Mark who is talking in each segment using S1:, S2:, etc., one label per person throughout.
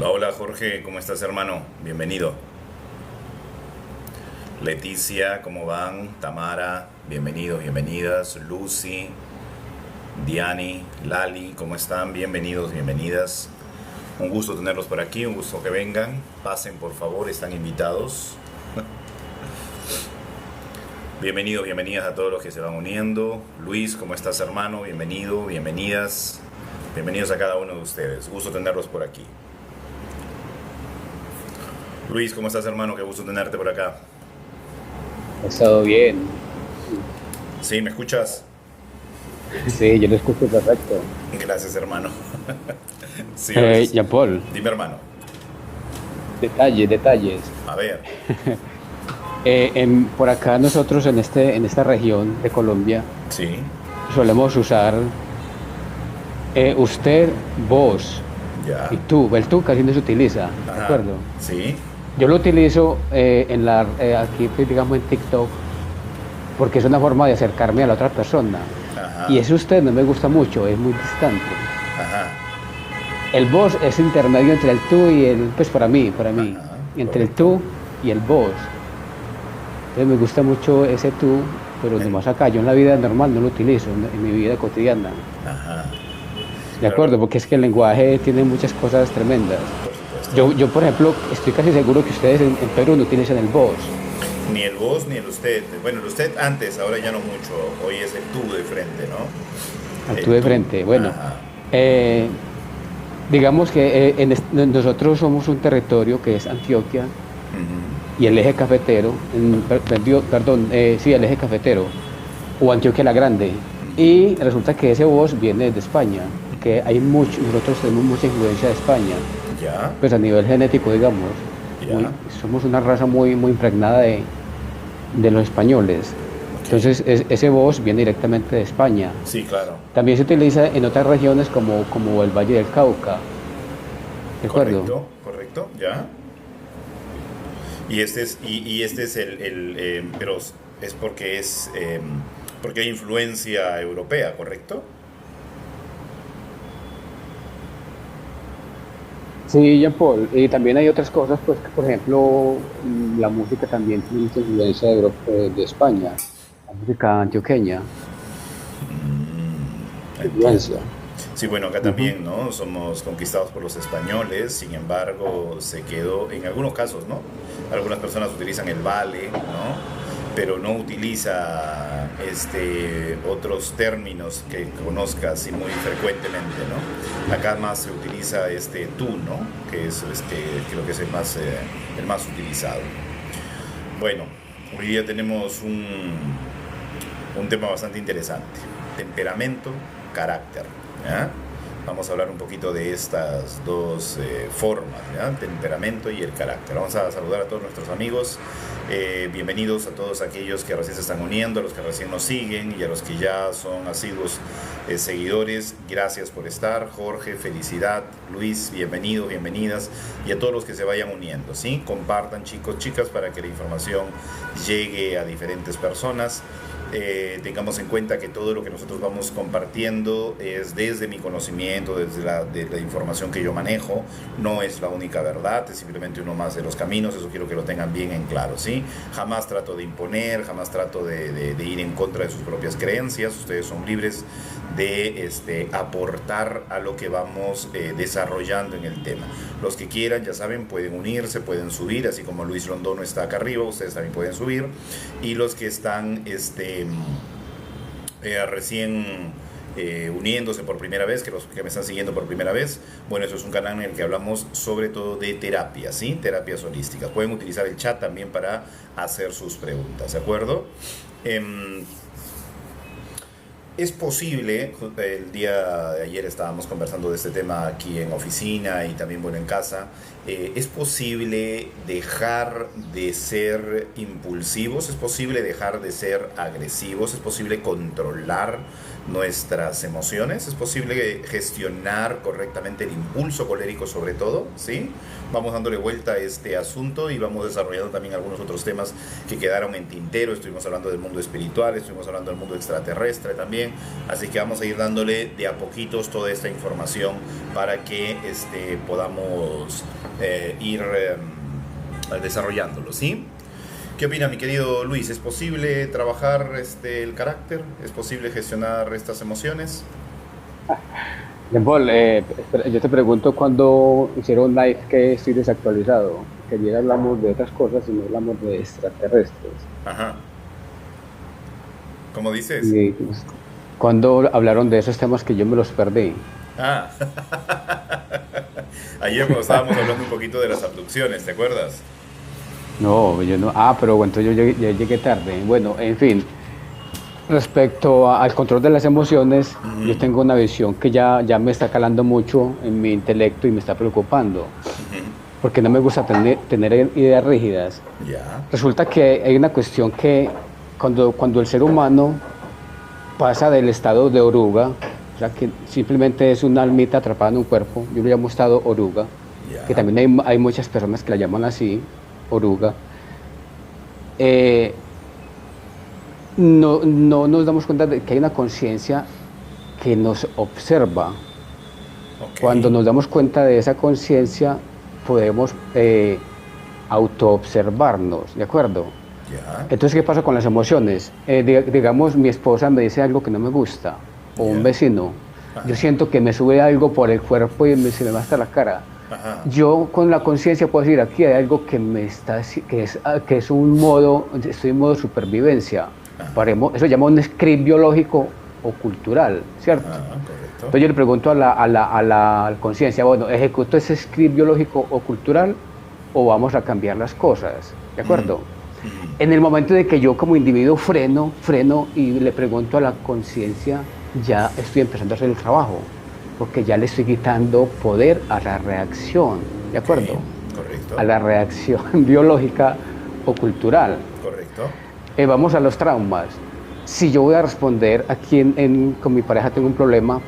S1: Hola, hola Jorge, ¿cómo estás hermano? Bienvenido. Leticia, ¿cómo van? Tamara, bienvenidos, bienvenidas. Lucy, Diani, Lali, ¿cómo están? Bienvenidos, bienvenidas. Un gusto tenerlos por aquí, un gusto que vengan. Pasen por favor, están invitados. Bienvenidos, bienvenidas a todos los que se van uniendo. Luis, ¿cómo estás hermano? Bienvenido, bienvenidas. Bienvenidos a cada uno de ustedes. Gusto tenerlos por aquí. Luis, ¿cómo estás hermano? Qué gusto tenerte por acá.
S2: He estado bien.
S1: ¿Sí? ¿Me escuchas?
S2: Sí, yo lo escucho perfecto.
S1: Gracias hermano. Sí, a veces.
S2: Jean Paul,
S1: Dime hermano.
S2: detalles.
S1: A ver.
S2: Por acá nosotros en esta región de Colombia
S1: Sí.
S2: solemos usar usted, vos y
S1: Ya.
S2: tú. El tú casi no se utiliza, ¿de
S1: Ajá.
S2: acuerdo?
S1: Sí.
S2: Yo lo utilizo aquí, pues, digamos, en TikTok, porque es una forma de acercarme a la otra persona. Y
S1: Ajá.
S2: ese usted no me gusta mucho, es muy distante.
S1: Ajá.
S2: El vos es intermedio entre el tú y el, pues para mí,
S1: Ajá.
S2: entre el
S1: Correcto.
S2: tú y el vos. Entonces me gusta mucho ese tú, pero
S1: En-
S2: nomás acá, yo en la vida normal no lo utilizo, en mi vida cotidiana.
S1: Ajá.
S2: De
S1: Claro,
S2: acuerdo, porque es que el lenguaje tiene muchas cosas tremendas.
S1: por supuesto.
S2: Por ejemplo, estoy casi seguro que ustedes en Perú no utilizan el vos,
S1: Ni el vos ni el usted. Bueno, el usted antes, ahora ya no mucho. Hoy es el tú de frente, ¿no?
S2: al tú
S1: El
S2: de
S1: tú.
S2: frente. Bueno,
S1: Ajá.
S2: eh, digamos que nosotros somos un territorio que es Antioquia
S1: Ujú.
S2: y el eje cafetero, perdón, sí, el eje cafetero, o Antioquia la Grande. Y resulta que ese voz viene de España, que hay mucho, nosotros tenemos mucha influencia de España,
S1: Ya.
S2: pues a nivel genético, digamos,
S1: Ya.
S2: somos una raza muy impregnada de los españoles.
S1: Ok.
S2: Entonces, ese voz viene directamente de España.
S1: Sí, claro.
S2: También se utiliza en otras regiones como el Valle del Cauca, ¿de acuerdo?
S1: Correcto. Correcto. Ya. Y este es pero es porque hay influencia europea, ¿correcto?
S2: Sí, Jean Paul. Y también hay otras cosas, pues, que, por ejemplo, la música también tiene mucha influencia de España, la música antioqueña,
S1: Entiendo.
S2: influencia.
S1: Sí, bueno, acá
S2: Ujú.
S1: también, ¿no? Somos conquistados por los españoles, sin embargo, se quedó, en algunos casos, ¿no? Algunas personas utilizan el vale, ¿no? Pero no utiliza otros términos que conozcas y muy frecuentemente, ¿no? Acá más se utiliza tú, ¿no? Que es creo que es el más utilizado. Bueno, hoy día tenemos un tema bastante interesante. Temperamento, carácter. ¿Ya? Vamos a hablar un poquito de estas dos formas, ¿ya? Temperamento y el carácter. Vamos a saludar a todos nuestros amigos. Bienvenidos a todos aquellos que recién se están uniendo, a los que recién nos siguen y a los que ya son asiduos seguidores. Gracias por estar. Jorge, felicidad. Luis, bienvenidos, bienvenidas. Y a todos los que se vayan uniendo, ¿sí? Compartan, chicos, chicas, para que la información llegue a diferentes personas. Tengamos en cuenta que todo lo que nosotros vamos compartiendo es desde mi conocimiento, desde de la información que yo manejo, no es la única verdad, es simplemente uno más de los caminos, eso quiero que lo tengan bien en claro, ¿sí? Jamás trato de imponer, jamás trato de ir en contra de sus propias creencias, ustedes son libres de aportar a lo que vamos desarrollando en el tema. Los que quieran, ya saben, pueden unirse, pueden subir, así como Luis Londono está acá arriba, ustedes también pueden subir. Y los que están recién uniéndose por primera vez, que los que me están siguiendo por primera vez, bueno, eso es un canal en el que hablamos sobre todo de terapia, ¿sí? Terapias holísticas. Pueden utilizar el chat también para hacer sus preguntas, ¿de acuerdo? Eh, es posible, el día de ayer estábamos conversando de este tema aquí en oficina y también bueno en casa, ¿Es posible dejar de ser impulsivos? ¿Es posible dejar de ser agresivos? ¿Es posible controlar nuestras emociones? ¿Es posible gestionar correctamente el impulso colérico sobre todo? ¿Sí? Vamos dándole vuelta a este asunto y vamos desarrollando también algunos otros temas que quedaron en tintero. Estuvimos hablando del mundo espiritual, estuvimos hablando del mundo extraterrestre también. Así que vamos a ir dándole de a poquitos toda esta información para que podamos ir desarrollándolo, ¿sí? ¿Qué opina mi querido Luis? ¿Es posible trabajar el carácter? ¿Es posible gestionar estas emociones?
S2: Jean Paul, espera, yo te pregunto cuando hicieron live que estoy desactualizado, que ayer hablamos de otras cosas y no hablamos de extraterrestres.
S1: Ajá. ¿Cómo dices?
S2: Y pues, cuando hablaron de esos temas que yo me los perdí.
S1: Ah, ayer cuando estábamos hablando un poquito de las abducciones, ¿te acuerdas?
S2: No, yo no. Ah, pero bueno, entonces ya llegué tarde. Bueno, en fin, respecto al control de las emociones, yo tengo una visión que ya me está calando mucho en mi intelecto y me está preocupando, porque no me gusta tener ideas rígidas.
S1: Ya.
S2: Resulta que hay una cuestión que cuando el ser humano pasa del estado de oruga, o sea, que simplemente es una almita atrapada en un cuerpo, yo lo llamo estado oruga,
S1: Ya.
S2: que también hay muchas personas que la llaman así, oruga. No nos damos cuenta de que hay una conciencia que nos observa.
S1: Ok.
S2: Cuando nos damos cuenta de esa conciencia, podemos autoobservarnos, ¿de acuerdo?
S1: Ya.
S2: Entonces, ¿qué pasa con las emociones? Digamos, mi esposa me dice algo que no me gusta, o un
S1: Ya.
S2: vecino.
S1: Ajá.
S2: Yo siento que me sube algo por el cuerpo y se me va hasta la cara.
S1: Ajá.
S2: Yo con la conciencia puedo decir, aquí hay algo que es un modo, estoy en modo supervivencia. Eso se llama un script biológico o cultural, ¿cierto?
S1: Ajá, correcto.
S2: Entonces yo le pregunto a la conciencia, bueno, ¿ejecuto ese script biológico o cultural o vamos a cambiar las cosas? ¿De acuerdo? En el momento de que yo como individuo freno y le pregunto a la conciencia, ya estoy empezando a hacer el trabajo, porque ya le estoy quitando poder a la reacción, ¿de acuerdo?
S1: Correcto.
S2: A la reacción biológica o cultural.
S1: Correcto.
S2: Vamos a los traumas. Si yo voy a responder aquí con mi pareja tengo un problema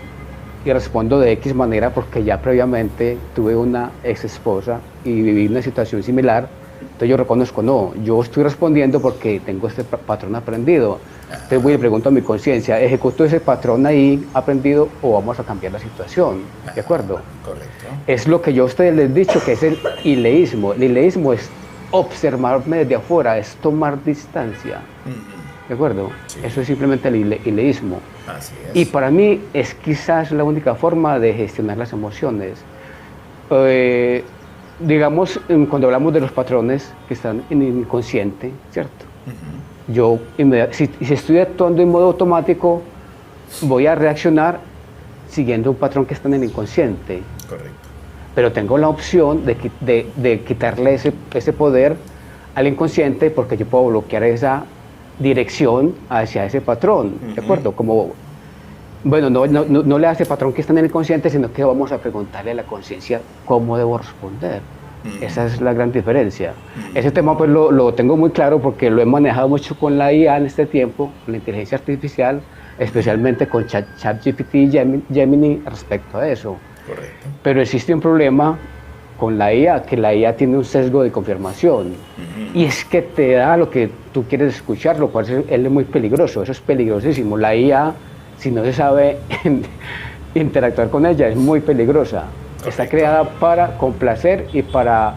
S2: y respondo de X manera porque ya previamente tuve una ex esposa y viví una situación similar, entonces yo reconozco, no, yo estoy respondiendo porque tengo este patrón aprendido. Entonces voy y le pregunto a mi conciencia, ¿ejecuto ese patrón ahí aprendido o vamos a cambiar la situación? ¿De acuerdo?
S1: Correcto.
S2: Es lo que yo a ustedes les he dicho que es el ileísmo. El ileísmo es observarme desde afuera, es tomar distancia. ¿De acuerdo?
S1: Sí.
S2: Eso es simplemente el ileísmo.
S1: Así es.
S2: Y para mí es quizás la única forma de gestionar las emociones. Digamos, cuando hablamos de los patrones que están en el inconsciente, ¿cierto? Yo, si estoy actuando en modo automático, voy a reaccionar siguiendo un patrón que está en el inconsciente.
S1: Correcto.
S2: Pero tengo la opción de quitarle ese poder al inconsciente porque yo puedo bloquear esa dirección hacia ese patrón, ¿de acuerdo? Como, bueno, no le hace patrón que está en el inconsciente, sino que vamos a preguntarle a la conciencia cómo debo responder. Esa es la gran diferencia. Ese tema pues lo tengo muy claro porque lo he manejado mucho con la IA en este tiempo, con la inteligencia artificial, especialmente con ChatGPT y Gemini respecto a eso. Correcto. Pero existe un problema con la IA, que la IA tiene un sesgo de confirmación. Y es que te da lo que tú quieres escuchar, lo cual es muy peligroso, eso es peligrosísimo. La IA, si no se sabe interactuar con ella, es muy peligrosa. Correcto. Está creada para complacer y para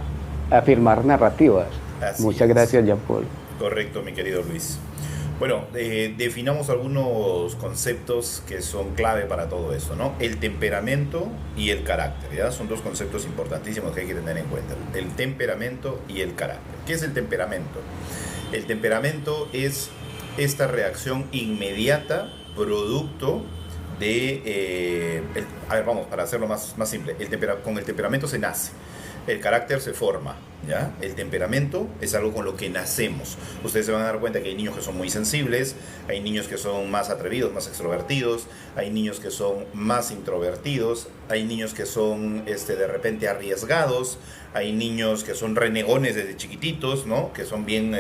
S2: afirmar narrativas.
S1: Así
S2: Muchas gracias, Jean Paul.
S1: Correcto, mi querido Luis. Bueno, definamos algunos conceptos que son clave para todo esto, ¿no? El temperamento y el carácter, ¿ya? Son dos conceptos importantísimos que hay que tener en cuenta. El temperamento y el carácter. ¿Qué es el temperamento? El temperamento es esta reacción inmediata, producto de... a ver, vamos, para hacerlo más simple. Con el temperamento se nace. El carácter se forma, ¿ya? El temperamento es algo con lo que nacemos. Ustedes se van a dar cuenta que hay niños que son muy sensibles, hay niños que son más atrevidos, más extrovertidos, hay niños que son más introvertidos, hay niños que son de repente arriesgados, hay niños que son renegones desde chiquititos, ¿no? Que son bien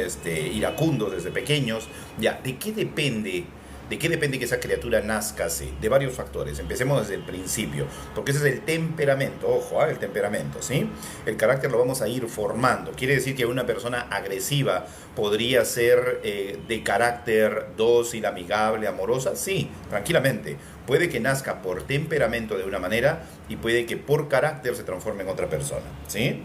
S1: iracundos desde pequeños. Ya, ¿de qué depende? ¿De qué depende que esa criatura nazca así? De varios factores. Empecemos desde el principio, porque ese es el temperamento. Ojo, el temperamento, ¿sí? El carácter lo vamos a ir formando. Quiere decir que una persona agresiva podría ser de carácter dócil, amigable, amorosa. Sí, tranquilamente. Puede que nazca por temperamento de una manera y puede que por carácter se transforme en otra persona, ¿sí?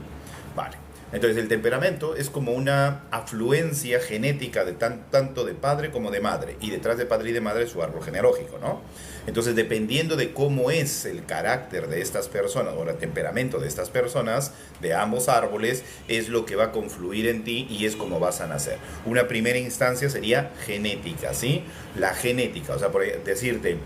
S1: Vale. Entonces el temperamento es como una afluencia genética de tanto de padre como de madre, y detrás de padre y de madre su árbol genealógico, ¿no? Entonces, dependiendo de cómo es el carácter de estas personas o el temperamento de estas personas, de ambos árboles, es lo que va a confluir en ti y es como vas a nacer. Una primera instancia sería genética, ¿sí? La genética, o sea, por decirte,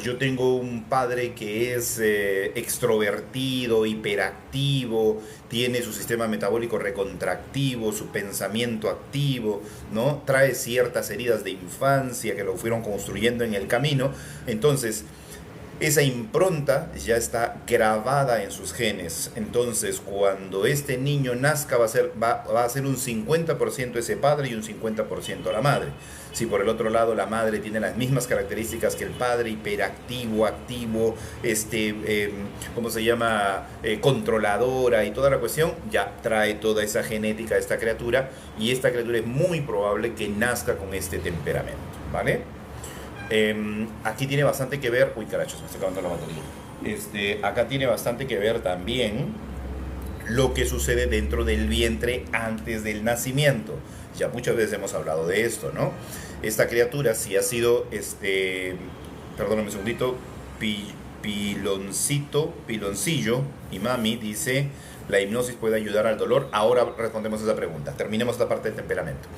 S1: yo tengo un padre que es extrovertido, hiperactivo, tiene su sistema metabólico recontractivo, su pensamiento activo, ¿no? Trae ciertas heridas de infancia que lo fueron construyendo en el camino. Entonces, esa impronta ya está grabada en sus genes. Entonces, cuando este niño nazca, va a ser un 50% ese padre y un 50% la madre. Si por el otro lado la madre tiene las mismas características que el padre, hiperactivo, activo, ¿cómo se llama? Controladora y toda la cuestión, ya trae toda esa genética a esta criatura, y esta criatura es muy probable que nazca con este temperamento, ¿vale? Aquí tiene bastante que ver, uy carachos, me estoy acabando la batería. Acá tiene bastante que ver también lo que sucede dentro del vientre antes del nacimiento. Ya muchas veces hemos hablado de esto, ¿no? Esta criatura, si ha sido, perdóname un segundito, piloncillo, y mami dice, la hipnosis puede ayudar al dolor. Ahora respondemos esa pregunta, terminemos esta parte del temperamento.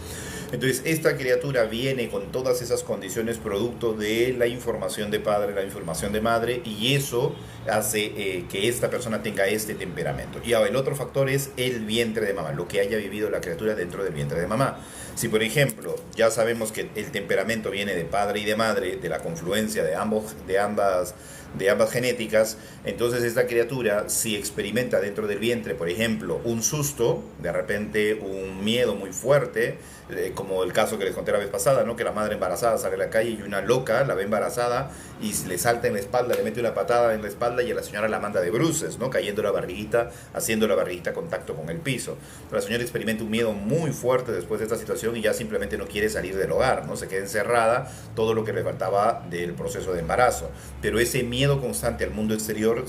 S1: Entonces, esta criatura viene con todas esas condiciones producto de la información de padre, la información de madre, y eso hace que esta persona tenga este temperamento. Y ahora el otro factor es el vientre de mamá, lo que haya vivido la criatura dentro del vientre de mamá. Si, por ejemplo, ya sabemos que el temperamento viene de padre y de madre, de la confluencia de ambas genéticas, entonces esta criatura, si experimenta dentro del vientre, por ejemplo, un susto, de repente un miedo muy fuerte, como el caso que les conté la vez pasada, ¿no? Que la madre embarazada sale a la calle y una loca la ve embarazada y le salta en la espalda, le mete una patada en la espalda y a la señora la manda de bruces, ¿no? Cayendo la barriguita, haciendo la barriguita contacto con el piso. La señora experimenta un miedo muy fuerte después de esta situación y ya simplemente no quiere salir del hogar, ¿no? Se queda encerrada, todo lo que le faltaba del proceso de embarazo. Pero ese miedo constante al mundo exterior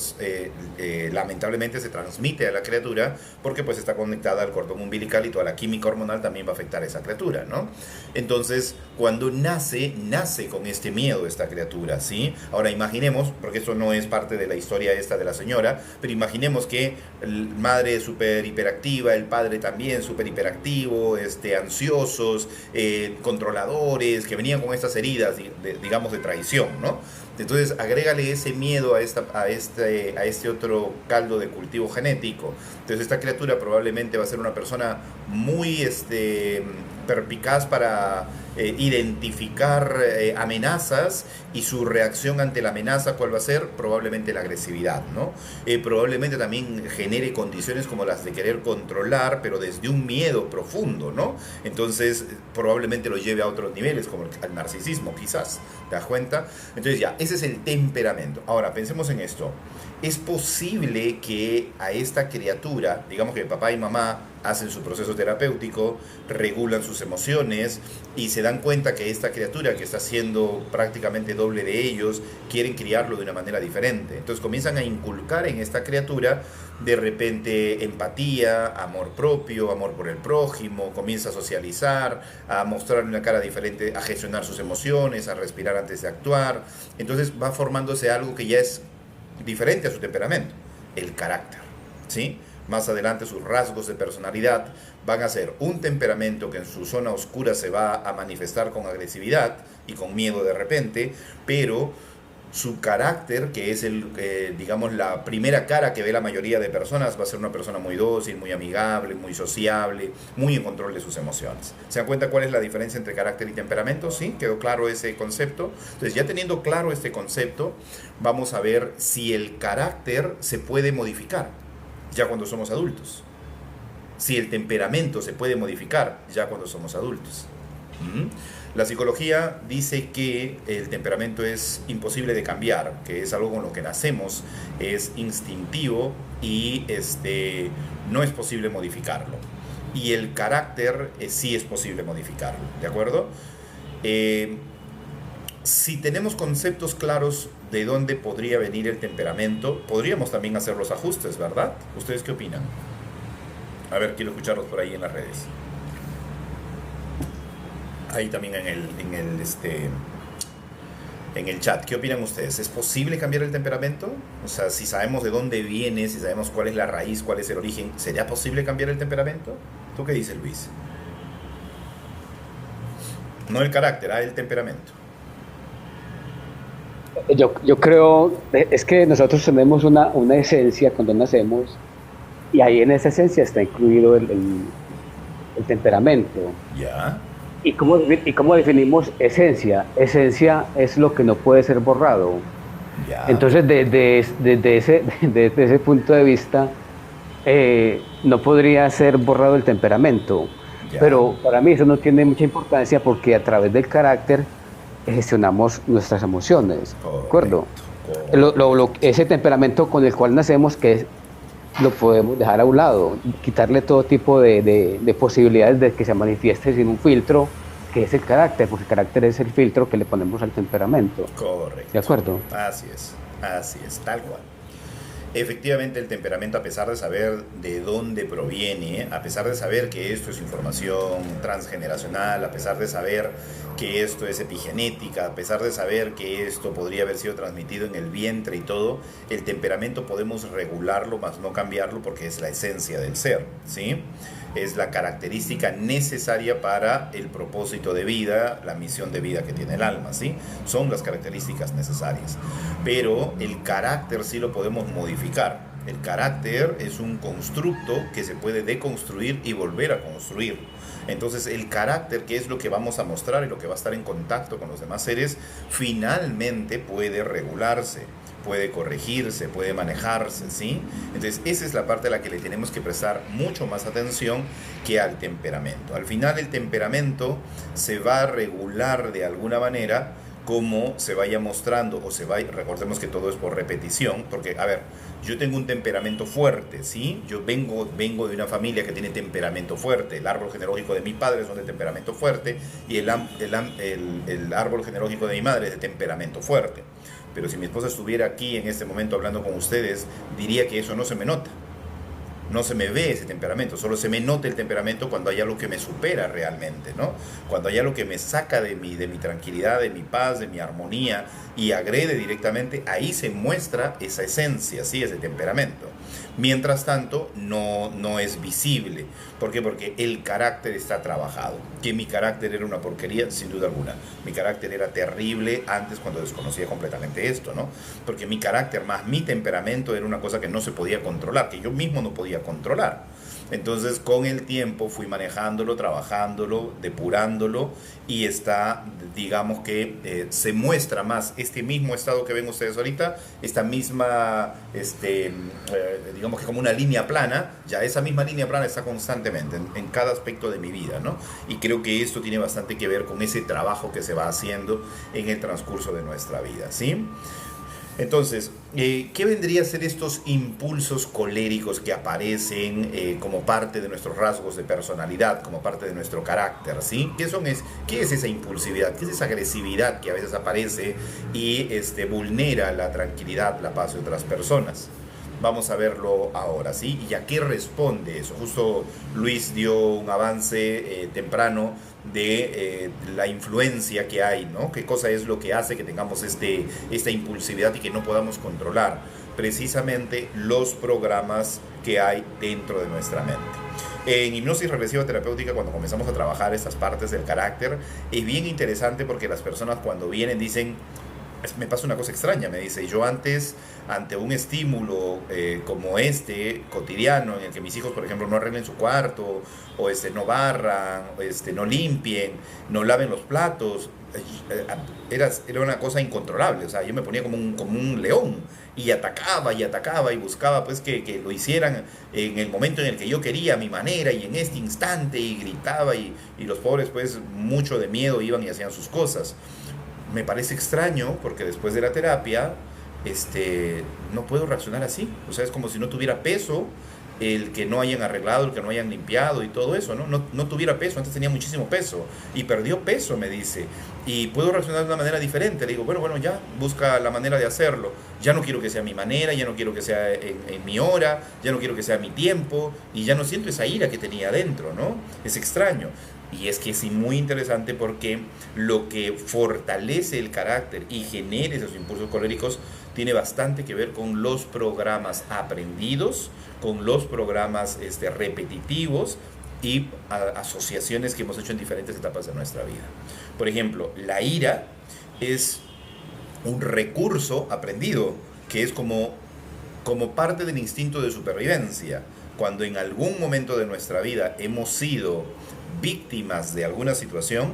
S1: lamentablemente se transmite a la criatura, porque pues está conectada al cordón umbilical y toda la química hormonal también va a afectar a esa criatura, ¿no? Entonces, cuando nace con este miedo esta criatura, ¿sí? Ahora imaginemos, porque esto no es parte de la historia esta de la señora, pero imaginemos que la madre es súper hiperactiva, el padre también súper hiperactivo, ansiosos, controladores, que venían con estas heridas, digamos, de traición, ¿no? Entonces, agrégale ese miedo a este otro caldo de cultivo genético. Entonces, esta criatura probablemente va a ser una persona muy perspicaz para identificar amenazas, y su reacción ante la amenaza, ¿cuál va a ser? Probablemente la agresividad, ¿no? Probablemente también genere condiciones como las de querer controlar, pero desde un miedo profundo, ¿no? Entonces, probablemente lo lleve a otros niveles, como el narcisismo, quizás. ¿Te das cuenta? Entonces ya, ese es el temperamento. Ahora, pensemos en esto. Es posible que a esta criatura, digamos que papá y mamá hacen su proceso terapéutico, regulan sus emociones y se dan cuenta que esta criatura, que está siendo prácticamente doble de ellos, quieren criarlo de una manera diferente. Entonces comienzan a inculcar en esta criatura de repente empatía, amor propio, amor por el prójimo, comienza a socializar, a mostrar una cara diferente, a gestionar sus emociones, a respirar antes de actuar. Entonces va formándose algo que ya es diferente a su temperamento, el carácter, ¿sí? Más adelante sus rasgos de personalidad van a ser un temperamento que en su zona oscura se va a manifestar con agresividad y con miedo de repente, pero Su carácter, que es digamos, la primera cara que ve la mayoría de personas, va a ser una persona muy dócil, muy amigable, muy sociable, muy en control de sus emociones. ¿Se dan cuenta cuál es la diferencia entre carácter y temperamento? ¿Sí? ¿Quedó claro ese concepto? Entonces, ya teniendo claro este concepto, vamos a ver si el carácter se puede modificar ya cuando somos adultos. Si el temperamento se puede modificar ya cuando somos adultos. La psicología dice que el temperamento es imposible de cambiar, que es algo con lo que nacemos, es instintivo y no es posible modificarlo. Y el carácter sí es posible modificarlo, ¿de acuerdo? Si tenemos conceptos claros de dónde podría venir el temperamento, podríamos también hacer los ajustes, ¿verdad? ¿Ustedes qué opinan? A ver, quiero escucharlos por ahí en las redes. Ahí también en el chat. ¿Qué opinan ustedes? ¿Es posible cambiar el temperamento? O sea, si sabemos de dónde viene, si sabemos cuál es la raíz, cuál es el origen, ¿sería posible cambiar el temperamento? ¿Tú qué dices, Luis? No el carácter, el temperamento.
S2: Yo creo, es que nosotros tenemos una esencia cuando nacemos y ahí en esa esencia está incluido el temperamento.
S1: Ya.
S2: ¿Y cómo definimos esencia? Esencia es lo que no puede ser borrado.
S1: Ya.
S2: Entonces, desde ese punto de vista, no podría ser borrado el temperamento.
S1: Ya.
S2: Pero para mí eso no tiene mucha importancia porque a través del carácter gestionamos nuestras emociones. ¿De acuerdo? Ese temperamento con el cual nacemos, lo podemos dejar a un lado, quitarle todo tipo de posibilidades de que se manifieste sin un filtro, que es el carácter, porque el carácter es el filtro que le ponemos al temperamento.
S1: Correcto.
S2: ¿De acuerdo?
S1: Así es, tal cual. Efectivamente, el temperamento, a pesar de saber de dónde proviene, a pesar de saber que esto es información transgeneracional, a pesar de saber que esto es epigenética, a pesar de saber que esto podría haber sido transmitido en el vientre y todo, el temperamento podemos regularlo, más no cambiarlo, porque es la esencia del ser, ¿sí? Es la característica necesaria para el propósito de vida, la misión de vida que tiene el alma, ¿sí? Son las características necesarias. Pero el carácter sí lo podemos modificar. El carácter es un constructo que se puede deconstruir y volver a construir. Entonces el carácter, que es lo que vamos a mostrar y lo que va a estar en contacto con los demás seres, finalmente puede regularse, puede corregirse, puede manejarse, ¿sí? Entonces esa es la parte a la que le tenemos que prestar mucho más atención que al temperamento. Al final el temperamento se va a regular de alguna manera como se vaya mostrando recordemos que todo es por repetición, porque, a ver, yo tengo un temperamento fuerte, ¿sí? Yo vengo de una familia que tiene temperamento fuerte, el árbol genealógico de mi padre es de temperamento fuerte y el árbol genealógico de mi madre es de temperamento fuerte. Pero si mi esposa estuviera aquí en este momento hablando con ustedes, diría que eso no se me nota. No se me ve ese temperamento, solo se me nota el temperamento cuando hay algo que me supera realmente, ¿no? Cuando hay algo que me saca de mi tranquilidad, de mi paz, de mi armonía y agrede directamente, ahí se muestra esa esencia, ¿sí? Ese temperamento. Mientras tanto, no es visible. ¿Por qué? Porque el carácter está trabajado. Que mi carácter era una porquería, sin duda alguna. Mi carácter era terrible antes, cuando desconocía completamente esto, ¿no? Porque mi carácter más mi temperamento era una cosa que no se podía controlar, que yo mismo no podía controlar. Entonces, con el tiempo fui manejándolo, trabajándolo, depurándolo y digamos que se muestra más este mismo estado que ven ustedes ahorita, esta misma, digamos que como una línea plana, ya esa misma línea plana está constantemente en cada aspecto de mi vida, ¿no? Y creo que esto tiene bastante que ver con ese trabajo que se va haciendo en el transcurso de nuestra vida, ¿sí? Entonces, ¿qué vendría a ser estos impulsos coléricos que aparecen como parte de nuestros rasgos de personalidad, como parte de nuestro carácter, ¿sí? ¿Qué es esa impulsividad? ¿Qué es esa agresividad que a veces aparece y vulnera la tranquilidad, la paz de otras personas? Vamos a verlo ahora, ¿sí? ¿Y a qué responde eso? Justo Luis dio un avance temprano de la influencia que hay, ¿no? ¿Qué cosa es lo que hace que tengamos esta impulsividad y que no podamos controlar? Precisamente los programas que hay dentro de nuestra mente. En hipnosis regresiva terapéutica, cuando comenzamos a trabajar estas partes del carácter, es bien interesante porque las personas cuando vienen dicen: me pasa una cosa extraña, me dice, yo antes, ante un estímulo como este, cotidiano, en el que mis hijos, por ejemplo, no arreglen su cuarto, o no barran, o no limpien, no laven los platos, era una cosa incontrolable, o sea, yo me ponía como un león, y atacaba, y buscaba pues que lo hicieran en el momento en el que yo quería, a mi manera, y en este instante, y gritaba, y los pobres pues mucho de miedo iban y hacían sus cosas. Me parece extraño porque después de la terapia, no puedo reaccionar así. O sea, es como si no tuviera peso el que no hayan arreglado, el que no hayan limpiado y todo eso, ¿no? No tuviera peso, antes tenía muchísimo peso y perdió peso, me dice. Y puedo reaccionar de una manera diferente. Le digo, bueno, ya, busca la manera de hacerlo. Ya no quiero que sea a mi manera, ya no quiero que sea en mi hora, ya no quiero que sea mi tiempo, y ya no siento esa ira que tenía adentro, ¿no? Es extraño. Y es que es muy interesante porque lo que fortalece el carácter y genera esos impulsos coléricos tiene bastante que ver con los programas aprendidos, con los programas repetitivos y asociaciones que hemos hecho en diferentes etapas de nuestra vida. Por ejemplo, la ira es un recurso aprendido que es como parte del instinto de supervivencia. Cuando en algún momento de nuestra vida hemos sido víctimas de alguna situación,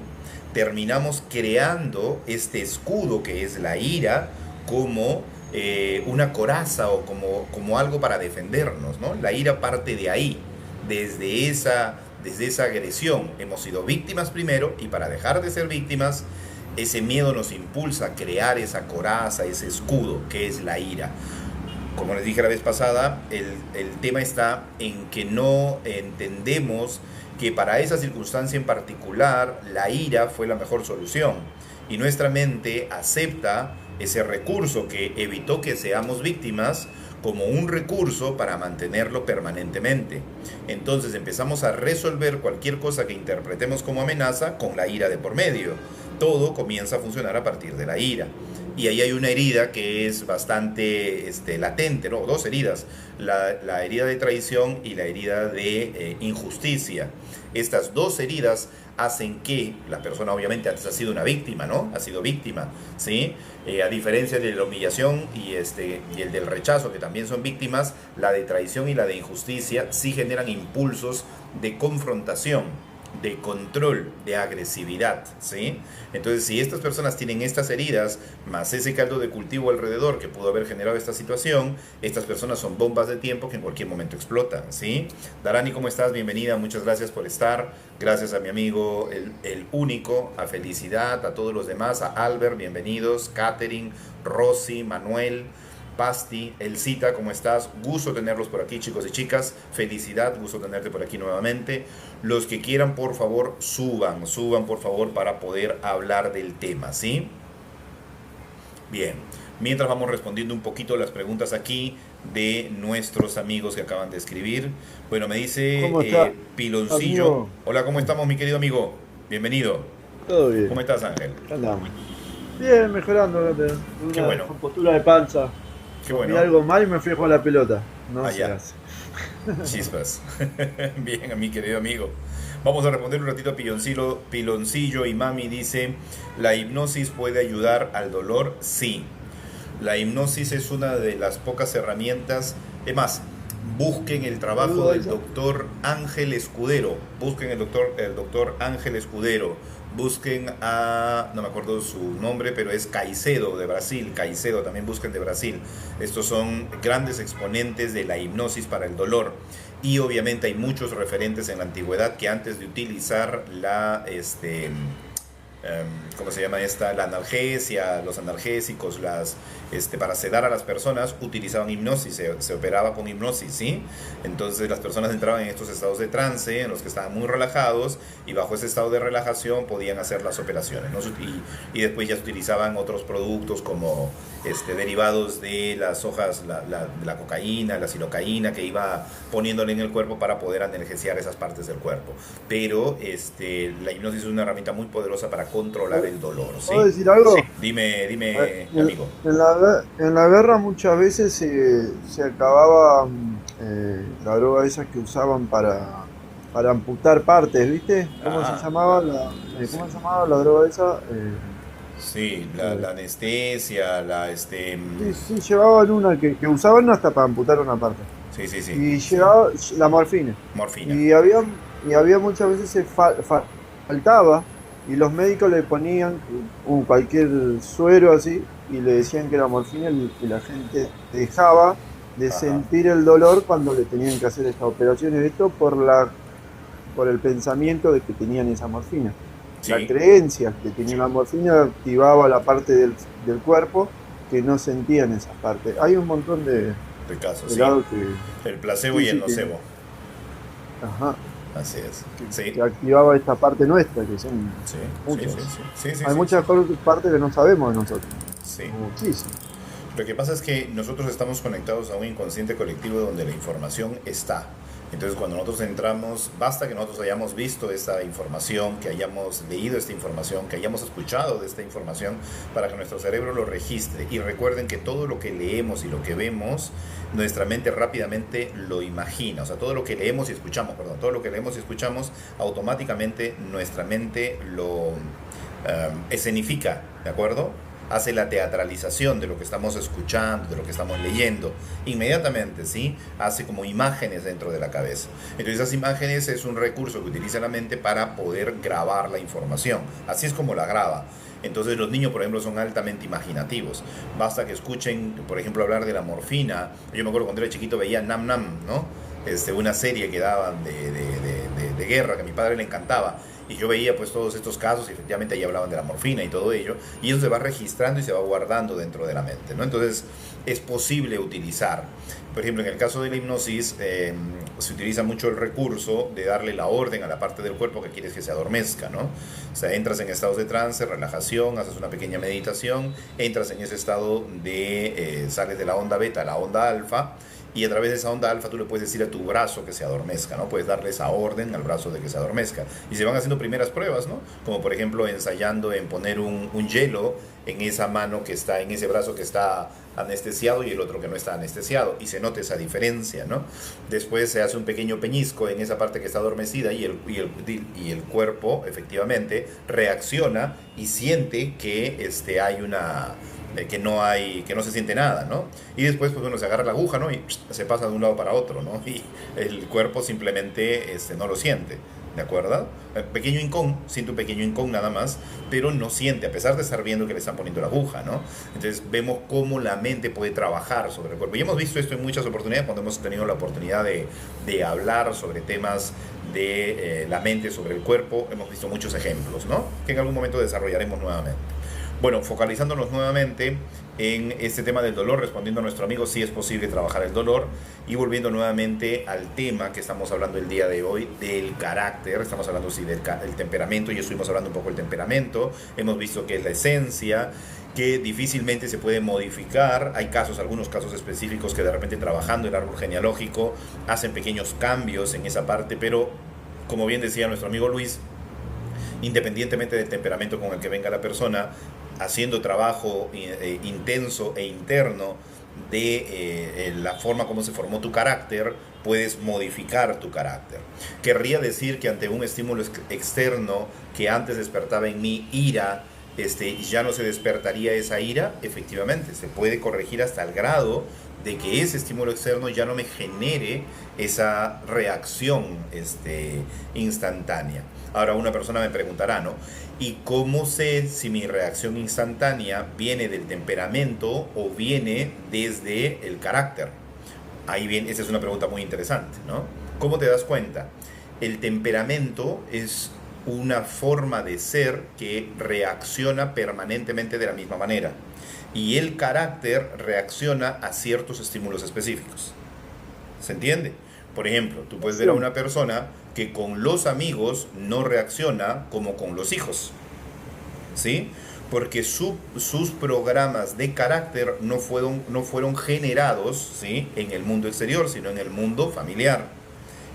S1: terminamos creando este escudo que es la ira como una coraza o como algo para defendernos, ¿no? La ira parte de ahí, desde esa agresión. Hemos sido víctimas primero, y para dejar de ser víctimas, ese miedo nos impulsa a crear esa coraza, ese escudo que es la ira. Como les dije la vez pasada, el tema está en que no entendemos que para esa circunstancia en particular la ira fue la mejor solución, y nuestra mente acepta ese recurso que evitó que seamos víctimas como un recurso para mantenerlo permanentemente. Entonces empezamos a resolver cualquier cosa que interpretemos como amenaza con la ira de por medio. Todo comienza a funcionar a partir de la ira. Y ahí hay una herida que es bastante latente, ¿no? Dos heridas, la herida de traición y la herida de injusticia. Estas dos heridas hacen que la persona, obviamente antes ha sido una víctima, ¿no? Ha sido víctima, ¿sí? A diferencia de la humillación y el del rechazo, que también son víctimas, la de traición y la de injusticia sí generan impulsos de confrontación, de control, de agresividad, ¿sí? Entonces, si estas personas tienen estas heridas, más ese caldo de cultivo alrededor que pudo haber generado esta situación, estas personas son bombas de tiempo que en cualquier momento explotan, ¿sí? Darani, ¿cómo estás? Bienvenida, muchas gracias por estar. Gracias a mi amigo el único, a Felicidad, a todos los demás, a Albert, bienvenidos, Catherine, Rosy, Manuel, Pasti, Elcita, ¿cómo estás? Gusto tenerlos por aquí, chicos y chicas. Felicidad, gusto tenerte por aquí nuevamente. Los que quieran, por favor, suban por favor para poder hablar del tema, ¿sí? Bien, mientras vamos respondiendo un poquito las preguntas aquí de nuestros amigos que acaban de escribir. Bueno, me dice Piloncillo. Amigo. Hola, ¿cómo estamos, mi querido amigo? Bienvenido.
S3: Todo bien.
S1: ¿Cómo estás, Ángel?
S3: Andamos. Bien, mejorando.
S1: Qué bueno.
S3: Con postura de panza.
S1: Qué bueno.
S3: Vi algo mal y me fui a jugar la pelota. No se hace.
S1: Chispas. Bien, mi querido amigo. Vamos a responder un ratito a Piloncillo y Mami dice, ¿la hipnosis puede ayudar al dolor? Sí. La hipnosis es una de las pocas herramientas. Es más, busquen el trabajo del doctor Ángel Escudero. Busquen el doctor Ángel Escudero. Busquen a, no me acuerdo su nombre, pero es Caicedo de Brasil. Caicedo, también busquen de Brasil. Estos son grandes exponentes de la hipnosis para el dolor. Y obviamente hay muchos referentes en la antigüedad que antes de utilizar la, ¿cómo se llama esta? La analgesia, los analgésicos, para sedar a las personas, utilizaban hipnosis, se operaba con hipnosis, ¿sí? Entonces las personas entraban en estos estados de trance, en los que estaban muy relajados, y bajo ese estado de relajación podían hacer las operaciones, ¿no? Y después ya se utilizaban otros productos como derivados de las hojas, la cocaína, la silocaína, que iba poniéndole en el cuerpo para poder analgesiar esas partes del cuerpo. Pero la hipnosis es una herramienta muy poderosa para controlar el dolor, ¿sí?
S3: ¿Puedo decir algo?
S1: Sí. Dime, amigo.
S3: En la guerra muchas veces se acababa la droga esas que usaban para amputar partes, ¿viste? ¿Cómo se llamaba la droga esa?
S1: Sí, la anestesia,
S3: Sí, sí, llevaban una que usaban hasta para amputar una parte.
S1: sí, sí, sí,
S3: Y
S1: sí,
S3: llevaba la morfina.
S1: morfina.
S3: Y había muchas veces faltaba y los médicos le ponían cualquier suero así y le decían que era morfina y la gente dejaba de
S1: Ajá,
S3: sentir el dolor cuando le tenían que hacer estas operaciones. Esto por el pensamiento de que tenían esa morfina. La
S1: sí,
S3: creencia que tenía la morfina activaba la parte del cuerpo que no sentían esas partes. Hay un montón
S1: de casos,
S3: de
S1: sí.
S3: lados que
S1: El placebo
S3: sí,
S1: y el
S3: sí, que,
S1: nocebo,
S3: ajá,
S1: así es.
S3: que,
S1: Sí,
S3: que activaba esta parte nuestra, que son
S1: sí, sí, sí,
S3: muchas.
S1: sí, sí, sí,
S3: Hay
S1: sí, sí,
S3: muchas partes que no sabemos de nosotros.
S1: sí.
S3: Muchísimas.
S1: Lo que pasa es que nosotros estamos conectados a un inconsciente colectivo donde la información está. Entonces cuando nosotros entramos, basta que nosotros hayamos visto esta información, que hayamos leído esta información, que hayamos escuchado de esta información para que nuestro cerebro lo registre. Y recuerden que todo lo que leemos y lo que vemos, nuestra mente rápidamente lo imagina. O sea, todo lo que leemos y escuchamos, perdón, todo lo que leemos y escuchamos, automáticamente nuestra mente lo escenifica, ¿de acuerdo? Hace la teatralización de lo que estamos escuchando, de lo que estamos leyendo, inmediatamente, ¿sí? Hace como imágenes dentro de la cabeza. Entonces esas imágenes es un recurso que utiliza la mente para poder grabar la información. Así es como la graba. Entonces los niños, por ejemplo, son altamente imaginativos. Basta que escuchen, por ejemplo, hablar de la morfina. Yo me acuerdo cuando era chiquito veía Nam Nam, ¿no? Una serie que daban de guerra que a mi padre le encantaba. Y yo veía pues todos estos casos y efectivamente ahí hablaban de la morfina y todo ello. Y eso se va registrando y se va guardando dentro de la mente, ¿no? Entonces es posible utilizar. Por ejemplo, en el caso de la hipnosis se utiliza mucho el recurso de darle la orden a la parte del cuerpo que quieres que se adormezca, ¿no? O sea, entras en estados de trance, relajación, haces una pequeña meditación, entras en ese estado sales de la onda beta a la onda alfa, y a través de esa onda alfa tú le puedes decir a tu brazo que se adormezca, ¿no? Puedes darle esa orden al brazo de que se adormezca. Y se van haciendo primeras pruebas, ¿no? Como por ejemplo ensayando en poner un hielo en esa mano que está, en ese brazo que está anestesiado y el otro que no está anestesiado. Y se nota esa diferencia, ¿no? Después se hace un pequeño peñisco en esa parte que está adormecida y el cuerpo efectivamente reacciona y siente que hay una que no se siente nada, ¿no? Y después pues uno se agarra la aguja, ¿no? Y se pasa de un lado para otro, ¿no? Y el cuerpo simplemente no lo siente, ¿de acuerdo? Pequeño hincón, siente un pequeño hincón nada más, pero no siente, a pesar de estar viendo que le están poniendo la aguja, ¿no? Entonces vemos cómo la mente puede trabajar sobre el cuerpo. Y hemos visto esto en muchas oportunidades cuando hemos tenido la oportunidad de hablar sobre temas de la mente sobre el cuerpo. Hemos visto muchos ejemplos, ¿no? Que en algún momento desarrollaremos nuevamente. Bueno, focalizándonos nuevamente en este tema del dolor, respondiendo a nuestro amigo si es posible trabajar el dolor y volviendo nuevamente al tema que estamos hablando el día de hoy, del carácter. Estamos hablando sí del temperamento, y estuvimos hablando un poco del temperamento, hemos visto que es la esencia, que difícilmente se puede modificar. Hay casos, algunos casos específicos que de repente trabajando el árbol genealógico hacen pequeños cambios en esa parte, pero como bien decía nuestro amigo Luis, independientemente del temperamento con el que venga la persona, haciendo trabajo intenso e interno de la forma como se formó tu carácter, puedes modificar tu carácter. Querría decir que ante un estímulo externo que antes despertaba en mí ira, ya no se despertaría esa ira. Efectivamente, se puede corregir hasta el grado de que ese estímulo externo ya no me genere esa reacción instantánea. Ahora una persona me preguntará, ¿no? ¿Y cómo sé si mi reacción instantánea viene del temperamento o viene desde el carácter? Ahí bien, esa es una pregunta muy interesante, ¿no? ¿Cómo te das cuenta? El temperamento es una forma de ser que reacciona permanentemente de la misma manera. Y el carácter reacciona a ciertos estímulos específicos. ¿Se entiende? Por ejemplo, tú puedes ver a una persona que con los amigos no reacciona como con los hijos, ¿sí? Porque sus programas de carácter no fueron generados, ¿sí?, en el mundo exterior, sino en el mundo familiar.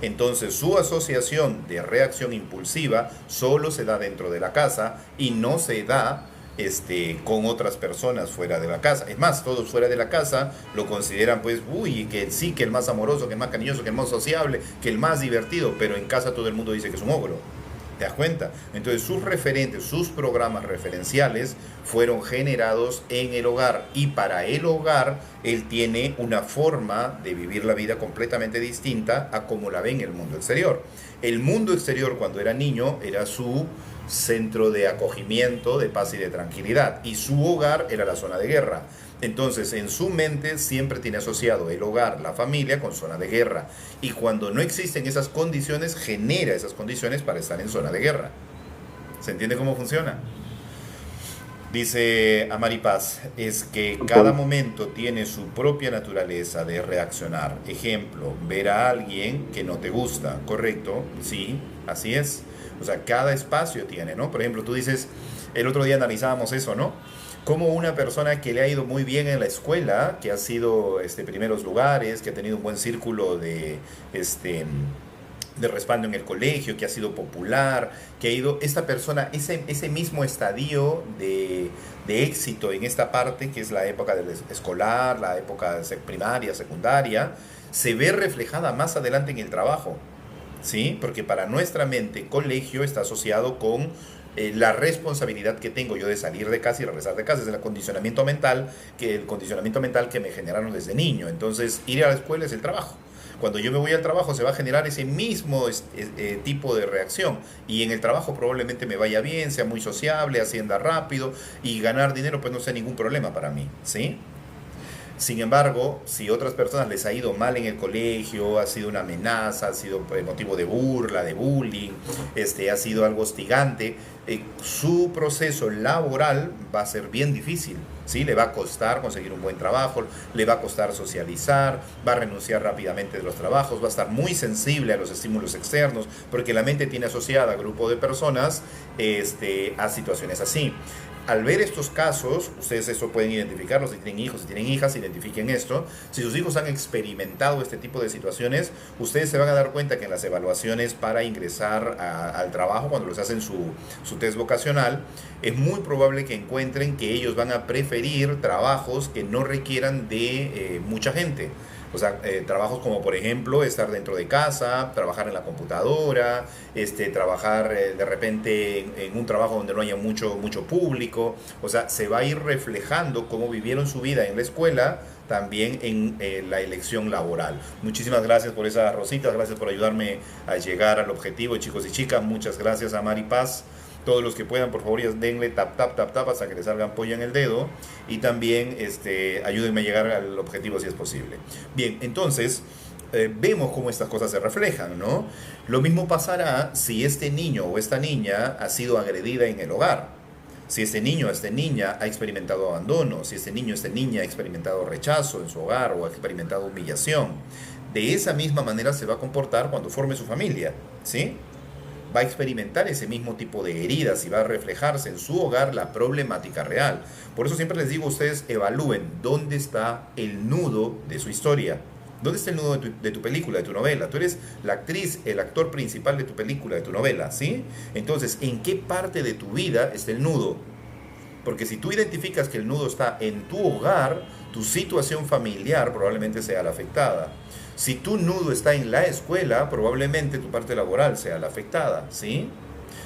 S1: Entonces su asociación de reacción impulsiva solo se da dentro de la casa y no se da con otras personas fuera de la casa. Es más, todos fuera de la casa lo consideran pues, uy, que sí, que el más amoroso, que el más cariñoso, que el más sociable, que el más divertido, pero en casa todo el mundo dice que es un ogro. ¿Te das cuenta? Entonces sus referentes, sus programas referenciales fueron generados en el hogar, y para el hogar él tiene una forma de vivir la vida completamente distinta a como la ve en el mundo exterior. El mundo exterior, cuando era niño, era su centro de acogimiento, de paz y de tranquilidad, y su hogar era la zona de guerra. Entonces, en su mente siempre tiene asociado el hogar, la familia, con zona de guerra. Y cuando no existen esas condiciones, genera esas condiciones para estar en zona de guerra. ¿Se entiende cómo funciona? Dice Amari Paz, es que cada momento tiene su propia naturaleza de reaccionar. Ejemplo, ver a alguien que no te gusta, ¿correcto? Sí, así es. O sea, cada espacio tiene, ¿no? Por ejemplo, tú dices, el otro día analizábamos eso, ¿no? Como una persona que le ha ido muy bien en la escuela, que ha sido primeros lugares, que ha tenido un buen círculo de respaldo en el colegio, que ha sido popular, que ha ido, esta persona, ese mismo estadio de éxito en esta parte, que es la época del escolar, la época primaria, secundaria, se ve reflejada más adelante en el trabajo, ¿sí? Porque para nuestra mente, colegio está asociado con la responsabilidad que tengo yo de salir de casa y regresar de casa. Es el condicionamiento mental que me generaron desde niño. Entonces, ir a la escuela es el trabajo. Cuando yo me voy al trabajo se va a generar ese mismo tipo de reacción, y en el trabajo probablemente me vaya bien, sea muy sociable, ascienda rápido, y ganar dinero pues no sea ningún problema para mí, ¿sí? Sin embargo, si a otras personas les ha ido mal en el colegio, ha sido una amenaza, ha sido motivo de burla, de bullying, ha sido algo hostigante, su proceso laboral va a ser bien difícil, ¿sí? Le va a costar conseguir un buen trabajo, le va a costar socializar, va a renunciar rápidamente de los trabajos, va a estar muy sensible a los estímulos externos, porque la mente tiene asociada a grupo de personas a situaciones así. Al ver estos casos, ustedes eso pueden identificarlo, si tienen hijos, si tienen hijas, identifiquen esto. Si sus hijos han experimentado este tipo de situaciones, ustedes se van a dar cuenta que en las evaluaciones para ingresar al trabajo, cuando les hacen su test vocacional, es muy probable que encuentren que ellos van a preferir trabajos que no requieran de mucha gente. O sea, trabajos como por ejemplo estar dentro de casa, trabajar en la computadora, trabajar de repente en un trabajo donde no haya mucho público. O sea, se va a ir reflejando cómo vivieron su vida en la escuela, también en la elección laboral. Muchísimas gracias por esas rositas, gracias por ayudarme a llegar al objetivo, chicos y chicas. Muchas gracias a Mari Paz. Todos los que puedan, por favor, ya denle tap hasta que les salga ampolla en el dedo, y también ayúdenme a llegar al objetivo si es posible. Bien, entonces vemos cómo estas cosas se reflejan, ¿no? Lo mismo pasará si este niño o esta niña ha sido agredida en el hogar. Si este niño o esta niña ha experimentado abandono, si este niño o esta niña ha experimentado rechazo en su hogar o ha experimentado humillación, de esa misma manera se va a comportar cuando forme su familia, ¿sí? Va a experimentar ese mismo tipo de heridas y va a reflejarse en su hogar la problemática real. Por eso siempre les digo a ustedes, evalúen dónde está el nudo de su historia. ¿Dónde está el nudo de tu película, de tu novela? Tú eres la actriz, el actor principal de tu película, de tu novela, ¿sí? Entonces, ¿en qué parte de tu vida está el nudo? Porque si tú identificas que el nudo está en tu hogar, tu situación familiar probablemente sea la afectada. Si tu nudo está en la escuela, probablemente tu parte laboral sea la afectada, ¿sí?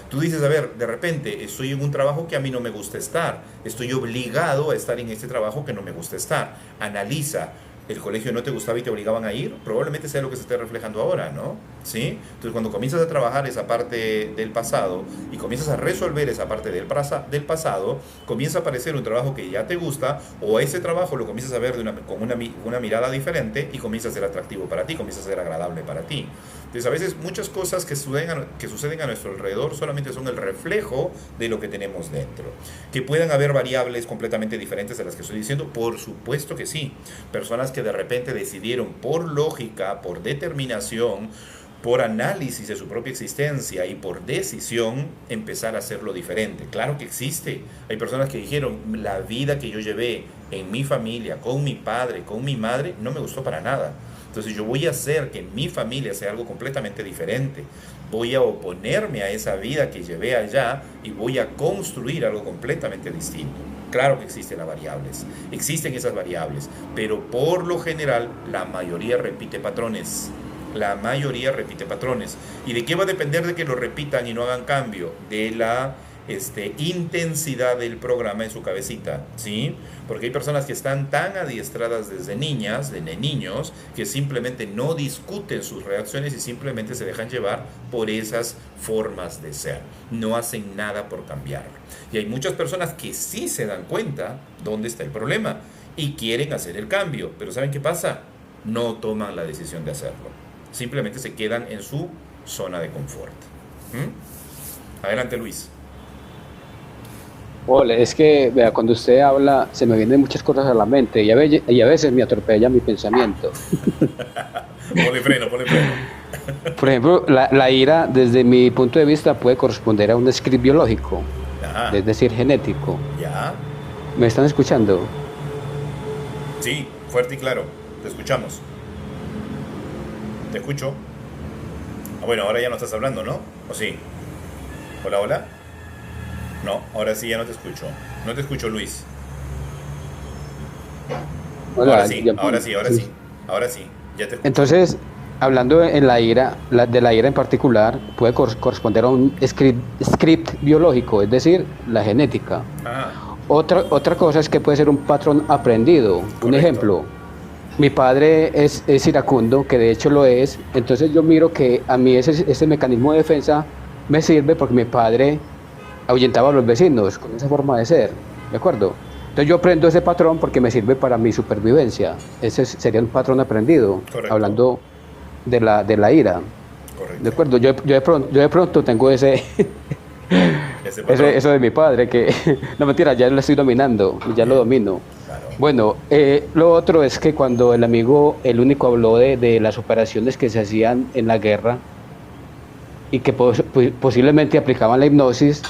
S1: Tú dices, a ver, de repente estoy en un trabajo que a mí no me gusta estar, estoy obligado a estar en este trabajo que no me gusta estar. Analiza, ¿el colegio no te gustaba y te obligaban a ir? Probablemente sea lo que se esté reflejando ahora, ¿no? ¿Sí? Entonces, cuando comienzas a trabajar esa parte del pasado y comienzas a resolver esa parte del pasado, comienza a aparecer un trabajo que ya te gusta, o ese trabajo lo comienzas a ver con una mirada diferente y comienza a ser atractivo para ti, comienza a ser agradable para ti. Entonces, a veces muchas cosas que suceden a nuestro alrededor solamente son el reflejo de lo que tenemos dentro. Que puedan haber variables completamente diferentes de las que estoy diciendo, por supuesto que sí. Personas que de repente decidieron por lógica, por determinación, por análisis de su propia existencia y por decisión empezar a hacerlo diferente. Claro que existe. Hay personas que dijeron, la vida que yo llevé en mi familia, con mi padre, con mi madre, no me gustó para nada. Entonces yo voy a hacer que mi familia sea algo completamente diferente. Voy a oponerme a esa vida que llevé allá y voy a construir algo completamente distinto. Claro que existen las variables, existen esas variables, pero por lo general la mayoría repite patrones. la mayoría repite patrones. ¿Y de qué va a depender de que lo repitan y no hagan cambio? De la intensidad del programa en su cabecita, ¿sí? Porque hay personas que están tan adiestradas desde niñas, de niños, que simplemente no discuten sus reacciones y simplemente se dejan llevar por esas formas de ser. No hacen nada por cambiarlo. Y hay muchas personas que sí se dan cuenta dónde está el problema y quieren hacer el cambio, pero ¿saben qué pasa? No toman la decisión de hacerlo. Simplemente se quedan en su zona de confort. Adelante, Luis.
S2: Hola, es que vea, cuando usted habla se me vienen muchas cosas a la mente y a veces me atropella mi pensamiento.
S1: Ponle freno.
S2: Por ejemplo, la ira, desde mi punto de vista, puede corresponder a un script biológico,
S1: Ajá.
S2: es decir, genético.
S1: ¿Ya?
S2: ¿Me están escuchando?
S1: Sí, fuerte y claro. Te escuchamos. Te escucho. Bueno, ahora ya no estás hablando, ¿no? ¿O sí? Hola, hola. No, ahora sí ya no te escucho. No te escucho, Luis.
S2: Hola,
S1: Ahora sí. Ya te escucho.
S2: Entonces, hablando en la ira, de la ira en particular, puede corresponder a un script biológico, es decir, la genética. Otra cosa es que puede ser un patrón aprendido.
S1: Correcto.
S2: Un ejemplo, mi padre es iracundo, que de hecho lo es, entonces yo miro que a mí ese mecanismo de defensa me sirve porque mi padre ahuyentaba a los vecinos con esa forma de ser, ¿de acuerdo? Entonces yo aprendo ese patrón porque me sirve para mi supervivencia. Ese sería un patrón aprendido.
S1: Correcto.
S2: Hablando de la ira.
S1: Correcto.
S2: ¿De acuerdo? Yo de pronto tengo eso de mi padre, que no, mentira, ya lo estoy dominando, ya lo domino.
S1: Claro.
S2: Bueno, lo otro es que cuando el único habló de las operaciones que se hacían en la guerra y que posiblemente aplicaban la hipnosis,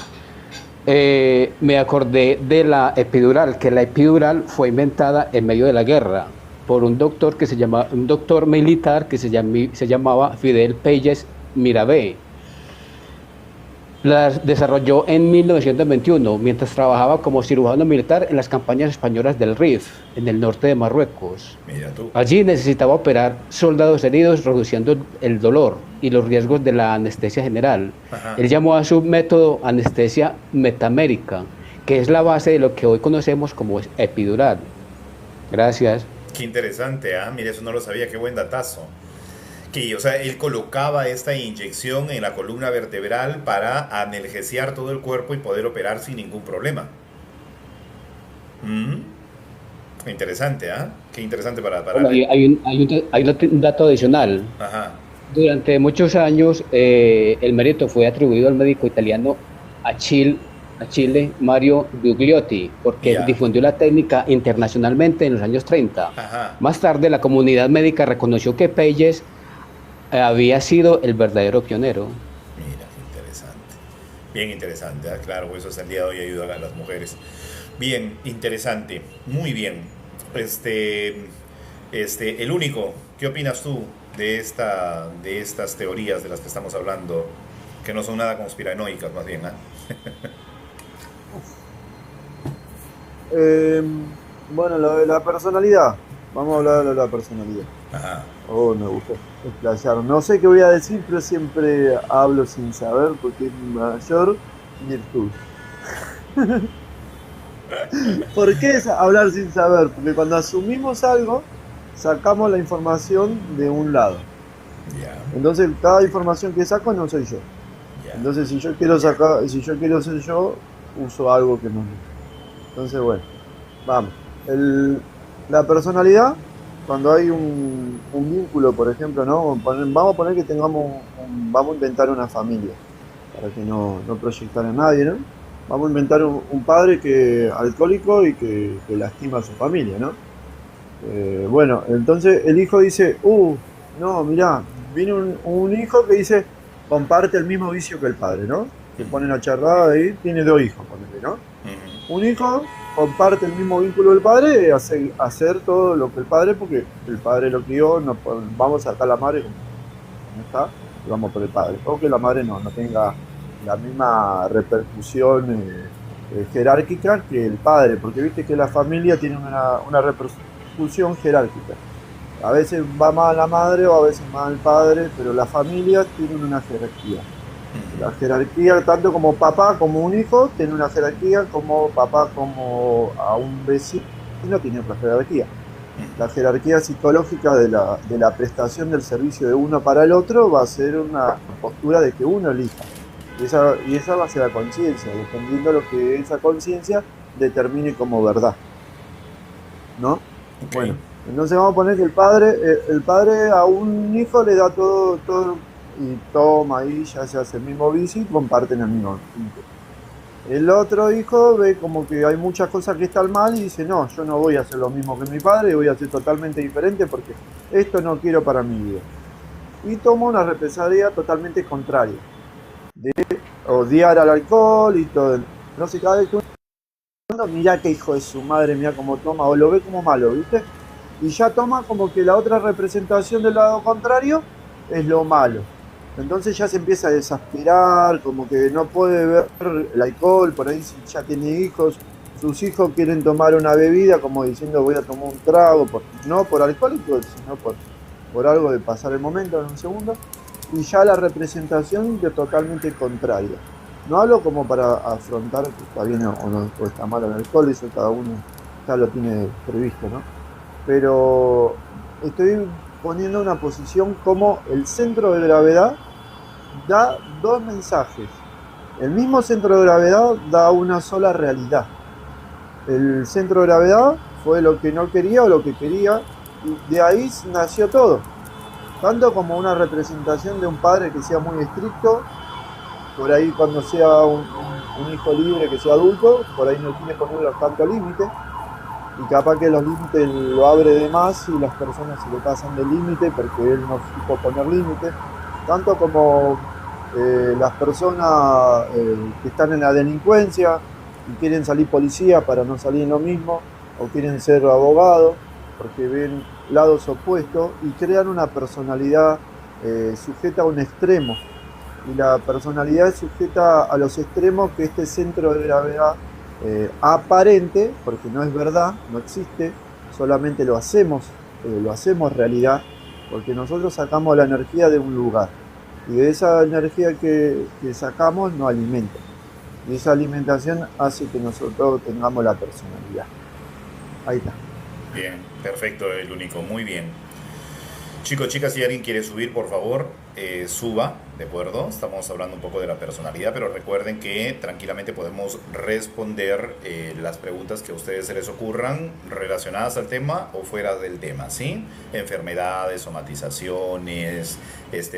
S2: me acordé de la epidural, que la epidural fue inventada en medio de la guerra por un doctor militar que se llamaba Fidel Peyes Mirabe. La desarrolló en 1921 mientras trabajaba como cirujano militar en las campañas españolas del Rif, en el norte de Marruecos.
S1: Mira tú.
S2: Allí necesitaba operar soldados heridos, reduciendo el dolor y los riesgos de la anestesia general.
S1: Ajá.
S2: Él llamó a su método anestesia metamérica, que es la base de lo que hoy conocemos como epidural. Gracias.
S1: Qué interesante, mira, eso no lo sabía, qué buen datazo. O sea, él colocaba esta inyección en la columna vertebral para analgesiar todo el cuerpo y poder operar sin ningún problema. Interesante, Qué interesante para...
S2: Bueno, hay un dato adicional.
S1: Ajá.
S2: Durante muchos años el mérito fue atribuido al médico italiano Achille Mario Bugliotti, porque difundió la técnica internacionalmente en los años 30.
S1: Ajá.
S2: Más tarde la comunidad médica reconoció que Peyes había sido el verdadero pionero.
S1: Mira, qué interesante. Bien interesante, claro, eso hasta el día de hoy ayuda a las mujeres. Bien, interesante, muy bien. El único, ¿qué opinas tú de estas teorías de las que estamos hablando, que no son nada conspiranoicas, más bien?
S3: Bueno, lo de la personalidad. Vamos a hablar de la personalidad.
S1: Ajá.
S3: Me gusta explayar. No sé qué voy a decir, pero siempre hablo sin saber porque es mi mayor virtud. ¿Por qué es hablar sin saber? Porque cuando asumimos algo, sacamos la información de un lado. Entonces, cada información que saco no soy yo. Entonces, si yo quiero ser yo, uso algo que no es. Entonces, bueno, vamos. La personalidad, cuando hay un vínculo, por ejemplo, ¿no? Vamos a poner que vamos a inventar una familia, para que no proyectar a nadie, ¿no? Vamos a inventar un padre alcohólico y que lastima a su familia, ¿no? Bueno, entonces el hijo dice, no, mirá, viene un hijo que dice, comparte el mismo vicio que el padre, ¿no? Se ponen a charlar ahí, tiene 2 hijos, ponele, ¿no? Un hijo comparte el mismo vínculo del padre, hacer todo lo que el padre, porque el padre lo crió, vamos a sacar a la madre, no está, y vamos por el padre. O que la madre no tenga la misma repercusión jerárquica que el padre, porque viste que la familia tiene una repercusión jerárquica. A veces va mal la madre o a veces mal el padre, pero las familias tienen una jerarquía. La jerarquía, tanto como papá como un hijo, tiene una jerarquía, como papá como a un vecino tiene otra jerarquía. La jerarquía psicológica de la prestación del servicio de uno para el otro va a ser una postura de que uno elija. Y esa va a ser la conciencia, dependiendo de lo que esa conciencia determine como verdad, ¿no?
S1: Ok.
S3: Bueno, entonces vamos a poner que el padre a un hijo le da todo, todo y toma ahí, ya se hace el mismo vicio y comparten el mismo vicio. El otro hijo ve como que hay muchas cosas que están mal y dice, no, yo no voy a hacer lo mismo que mi padre, voy a hacer totalmente diferente porque esto no quiero para mi vida. Y toma una represalia totalmente contraria, de odiar al alcohol y todo. No sé, cada vez que uno mira que hijo de su madre, mira cómo toma, o lo ve como malo, ¿viste? Y ya toma como que la otra representación del lado contrario es lo malo. Entonces ya se empieza a desesperar, como que no puede ver el alcohol, por ahí si ya tiene hijos, sus hijos quieren tomar una bebida como diciendo voy a tomar un trago, no por alcohólico, sino por algo de pasar el momento en un segundo, y ya la representación de totalmente contraria. No hablo como para afrontar que está bien o, no, o está mal el alcohol, eso cada uno ya lo tiene previsto, ¿no? Pero estoy poniendo una posición como el centro de gravedad da dos mensajes. El mismo centro de gravedad da una sola realidad. El centro de gravedad fue lo que no quería o lo que quería, y de ahí nació todo. Tanto como una representación de un padre que sea muy estricto, por ahí cuando sea un hijo libre, que sea adulto, por ahí no tiene que poner tanto límite, y capaz que los límites lo abre de más y las personas se le pasan del límite porque él no supo poner límite. Tanto como las personas que están en la delincuencia y quieren salir policía para no salir en lo mismo, o quieren ser abogados porque ven lados opuestos y crean una personalidad sujeta a un extremo. Y la personalidad es sujeta a los extremos que este centro de gravedad aparente, porque no es verdad, no existe, solamente lo hacemos realidad, porque nosotros sacamos la energía de un lugar y de esa energía que sacamos nos alimenta, y esa alimentación hace que nosotros tengamos la personalidad. Ahí está.
S1: Bien, perfecto, el único, muy bien. Chicos, chicas, si alguien quiere subir, por favor, suba, ¿de acuerdo? Estamos hablando un poco de la personalidad, pero recuerden que tranquilamente podemos responder las preguntas que a ustedes se les ocurran relacionadas al tema o fuera del tema, ¿sí? Enfermedades, somatizaciones,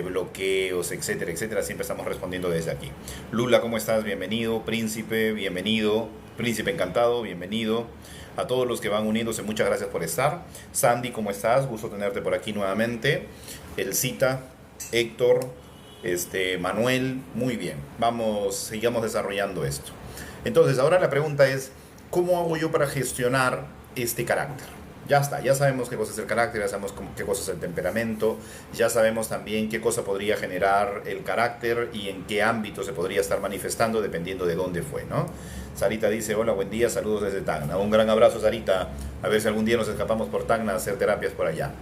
S1: bloqueos, etcétera, etcétera. Siempre estamos respondiendo desde aquí. Lula, ¿cómo estás? Bienvenido. Príncipe, bienvenido. Príncipe encantado, bienvenido. A todos los que van uniéndose, muchas gracias por estar. Sandy, ¿cómo estás? Gusto tenerte por aquí nuevamente. Elcita, Héctor, Manuel, muy bien. Vamos, sigamos desarrollando esto. Entonces, ahora la pregunta es, ¿cómo hago yo para gestionar este carácter? Ya está, ya sabemos qué cosa es el carácter, ya sabemos qué cosa es el temperamento, ya sabemos también qué cosa podría generar el carácter y en qué ámbito se podría estar manifestando dependiendo de dónde fue, ¿no? Sarita dice, hola, buen día, saludos desde Tacna. Un gran abrazo, Sarita. A ver si algún día nos escapamos por Tacna a hacer terapias por allá.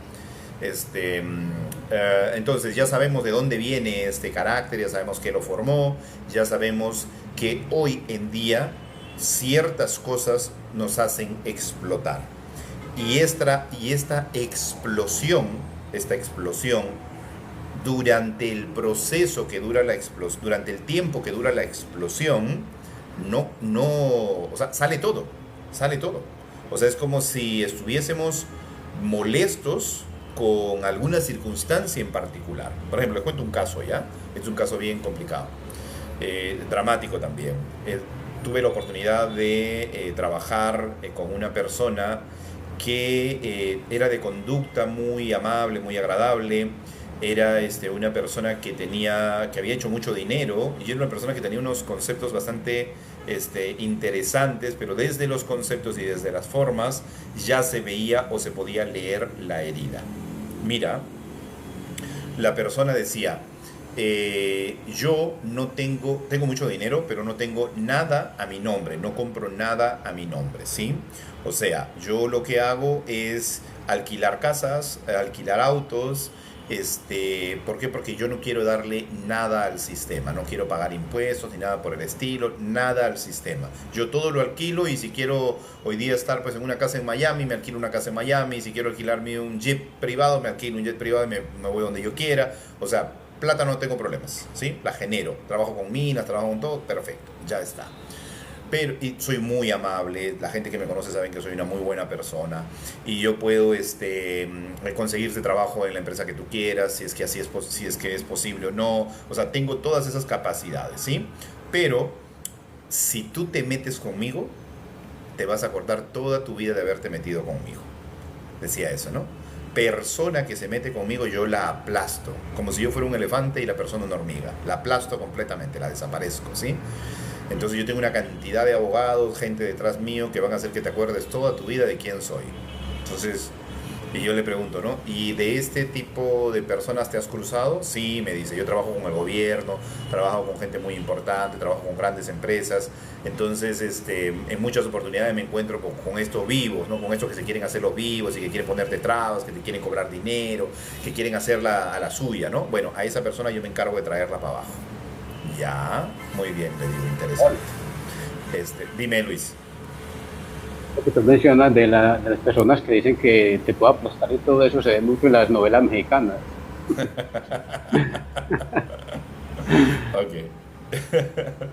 S1: Entonces ya sabemos de dónde viene este carácter, ya sabemos qué lo formó, ya sabemos que hoy en día ciertas cosas nos hacen explotar. Y esta explosión, durante el proceso que dura la explosión, durante el tiempo que dura la explosión, o sea, sale todo. O sea, es como si estuviésemos molestos con alguna circunstancia en particular. Por ejemplo, les cuento un caso, ¿ya? Es un caso bien complicado, dramático también. Tuve la oportunidad de trabajar con una persona que era de conducta muy amable, muy agradable. Era una persona que había hecho mucho dinero, y era una persona que tenía unos conceptos bastante interesantes, pero desde los conceptos y desde las formas ya se veía o se podía leer la herida. Mira, la persona decía, yo no tengo mucho dinero, pero no tengo nada a mi nombre, no compro nada a mi nombre, ¿sí? O sea, yo lo que hago es alquilar casas, alquilar autos. ¿Por qué? Porque yo no quiero darle nada al sistema, no quiero pagar impuestos ni nada por el estilo, nada al sistema. Yo todo lo alquilo y si quiero hoy día estar pues en una casa en Miami, me alquilo una casa en Miami, si quiero alquilarme un jet privado, me alquilo un jet privado y me voy donde yo quiera. O sea, plata no tengo problemas, ¿sí? La genero, trabajo con minas, trabajo con todo, perfecto, ya está. Pero y soy muy amable, la gente que me conoce saben que soy una muy buena persona y yo puedo conseguirte trabajo en la empresa que tú quieras, si es que así si es que es posible o no. O sea, tengo todas esas capacidades, ¿sí? Pero si tú te metes conmigo, te vas a acordar toda tu vida de haberte metido conmigo. Decía eso, ¿no? Persona que se mete conmigo, yo la aplasto, como si yo fuera un elefante y la persona una hormiga. La aplasto completamente, la desaparezco, ¿sí? Entonces yo tengo una cantidad de abogados, gente detrás mío que van a hacer que te acuerdes toda tu vida de quién soy. Entonces, y yo le pregunto, ¿no? ¿Y de este tipo de personas te has cruzado? Sí, me dice, yo trabajo con el gobierno, trabajo con gente muy importante, trabajo con grandes empresas. Entonces, en muchas oportunidades me encuentro con estos vivos, ¿no? Con estos que se quieren hacer los vivos y que quieren ponerte trabas, que te quieren cobrar dinero, que quieren hacerla a la suya, ¿no? Bueno, a esa persona yo me encargo de traerla para abajo. Ya, muy bien, le digo, interesante. Dime, Luis.
S2: Lo que tú mencionas de las personas que dicen que te puedo aplastar y todo eso se ve mucho en las novelas mexicanas.
S1: Ok.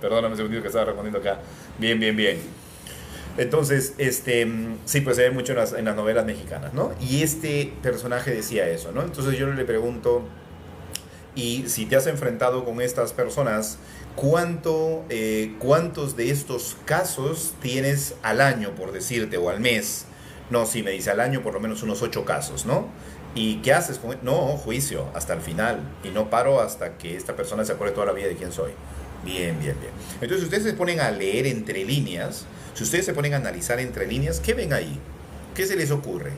S1: Perdóname un segundito que estaba respondiendo acá. Bien, bien, bien. Entonces, sí, pues se ve mucho en las novelas mexicanas, ¿no? Y este personaje decía eso, ¿no? Entonces yo le pregunto, y si te has enfrentado con estas personas, ¿cuántos de estos casos tienes al año, por decirte, o al mes? No, sí, me dice al año por lo menos unos 8 casos, ¿no? ¿Y qué haces con él? No, juicio, hasta el final. Y no paro hasta que esta persona se acuerde toda la vida de quién soy. Bien, bien, bien. Entonces, si ustedes se ponen a leer entre líneas, si ustedes se ponen a analizar entre líneas, ¿qué ven ahí? ¿Qué se les ocurre?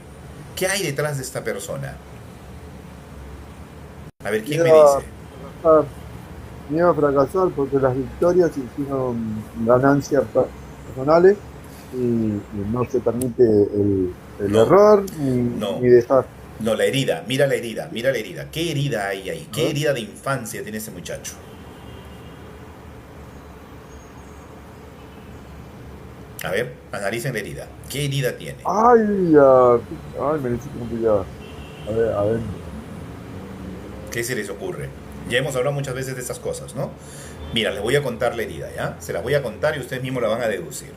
S1: ¿Qué hay detrás de esta persona? A ver, ¿quién me dice?
S3: Fracasar, miedo a fracasar porque las victorias hicieron ganancias personales y no se permite el
S1: No,
S3: error
S1: no,
S3: ni dejar.
S1: no, la herida, mira la herida, mira la herida. ¿Qué herida hay ahí? ¿Qué
S3: ¿No?
S1: herida de infancia tiene ese muchacho? A ver, analicen la herida. ¿Qué herida tiene?
S3: Ay, ay, me necesito complicado. A ver.
S1: ¿Qué se les ocurre? Ya hemos hablado muchas veces de estas cosas, ¿no? Mira, les voy a contar la herida, ¿ya? Se las voy a contar y ustedes mismos la van a deducir.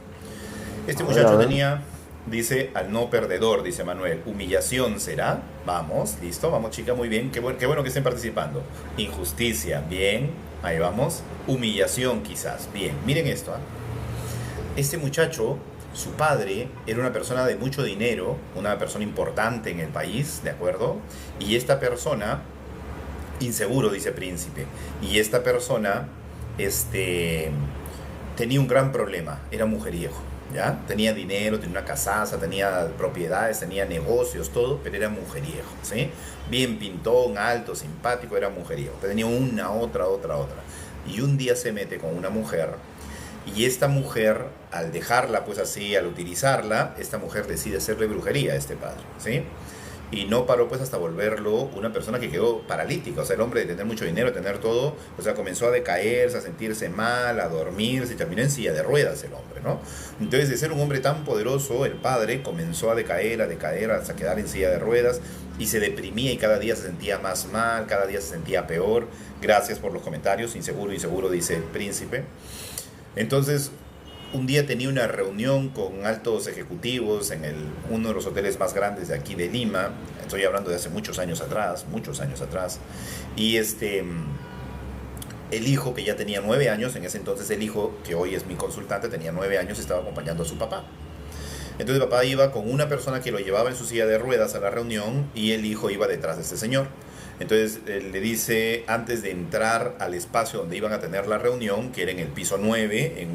S1: Este
S3: A
S1: muchacho
S3: ver.
S1: tenía, dice, al no perdedor, dice Manuel. Humillación será. Vamos, listo, vamos chica, muy bien. Qué bueno que estén participando. Injusticia, bien, ahí vamos. Humillación quizás, bien. Miren esto, ¿ah? Este muchacho, su padre, era una persona de mucho dinero, una persona importante en el país, ¿de acuerdo? Y esta persona, inseguro, dice Príncipe, y esta persona, tenía un gran problema, era mujeriego, ¿ya? Tenía dinero, tenía una casaza, tenía propiedades, tenía negocios, todo, pero era mujeriego, ¿sí? Bien pintón, alto, simpático, era mujeriego, pero tenía una, otra. Y un día se mete con una mujer, y esta mujer, al dejarla pues así, al utilizarla, esta mujer decide hacerle brujería a este padre, ¿sí? Y no paró pues hasta volverlo una persona que quedó paralítica. O sea, el hombre de tener mucho dinero, tener todo, o sea, comenzó a decaerse, a sentirse mal, a dormirse y terminó en silla de ruedas el hombre, ¿no? Entonces, de ser un hombre tan poderoso, el padre comenzó a decaer, hasta quedar en silla de ruedas y se deprimía y cada día se sentía más mal, cada día se sentía peor. Gracias por los comentarios, inseguro, dice el Príncipe. Entonces, un día tenía una reunión con altos ejecutivos en uno de los hoteles más grandes de aquí de Lima. Estoy hablando de hace muchos años atrás. Y el hijo, que ya tenía 9 años, en ese entonces el hijo, que hoy es mi consultante, tenía 9 años, estaba acompañando a su papá. Entonces el papá iba con una persona que lo llevaba en su silla de ruedas a la reunión y el hijo iba detrás de este señor. Entonces le dice, antes de entrar al espacio donde iban a tener la reunión, que era en el piso 9, en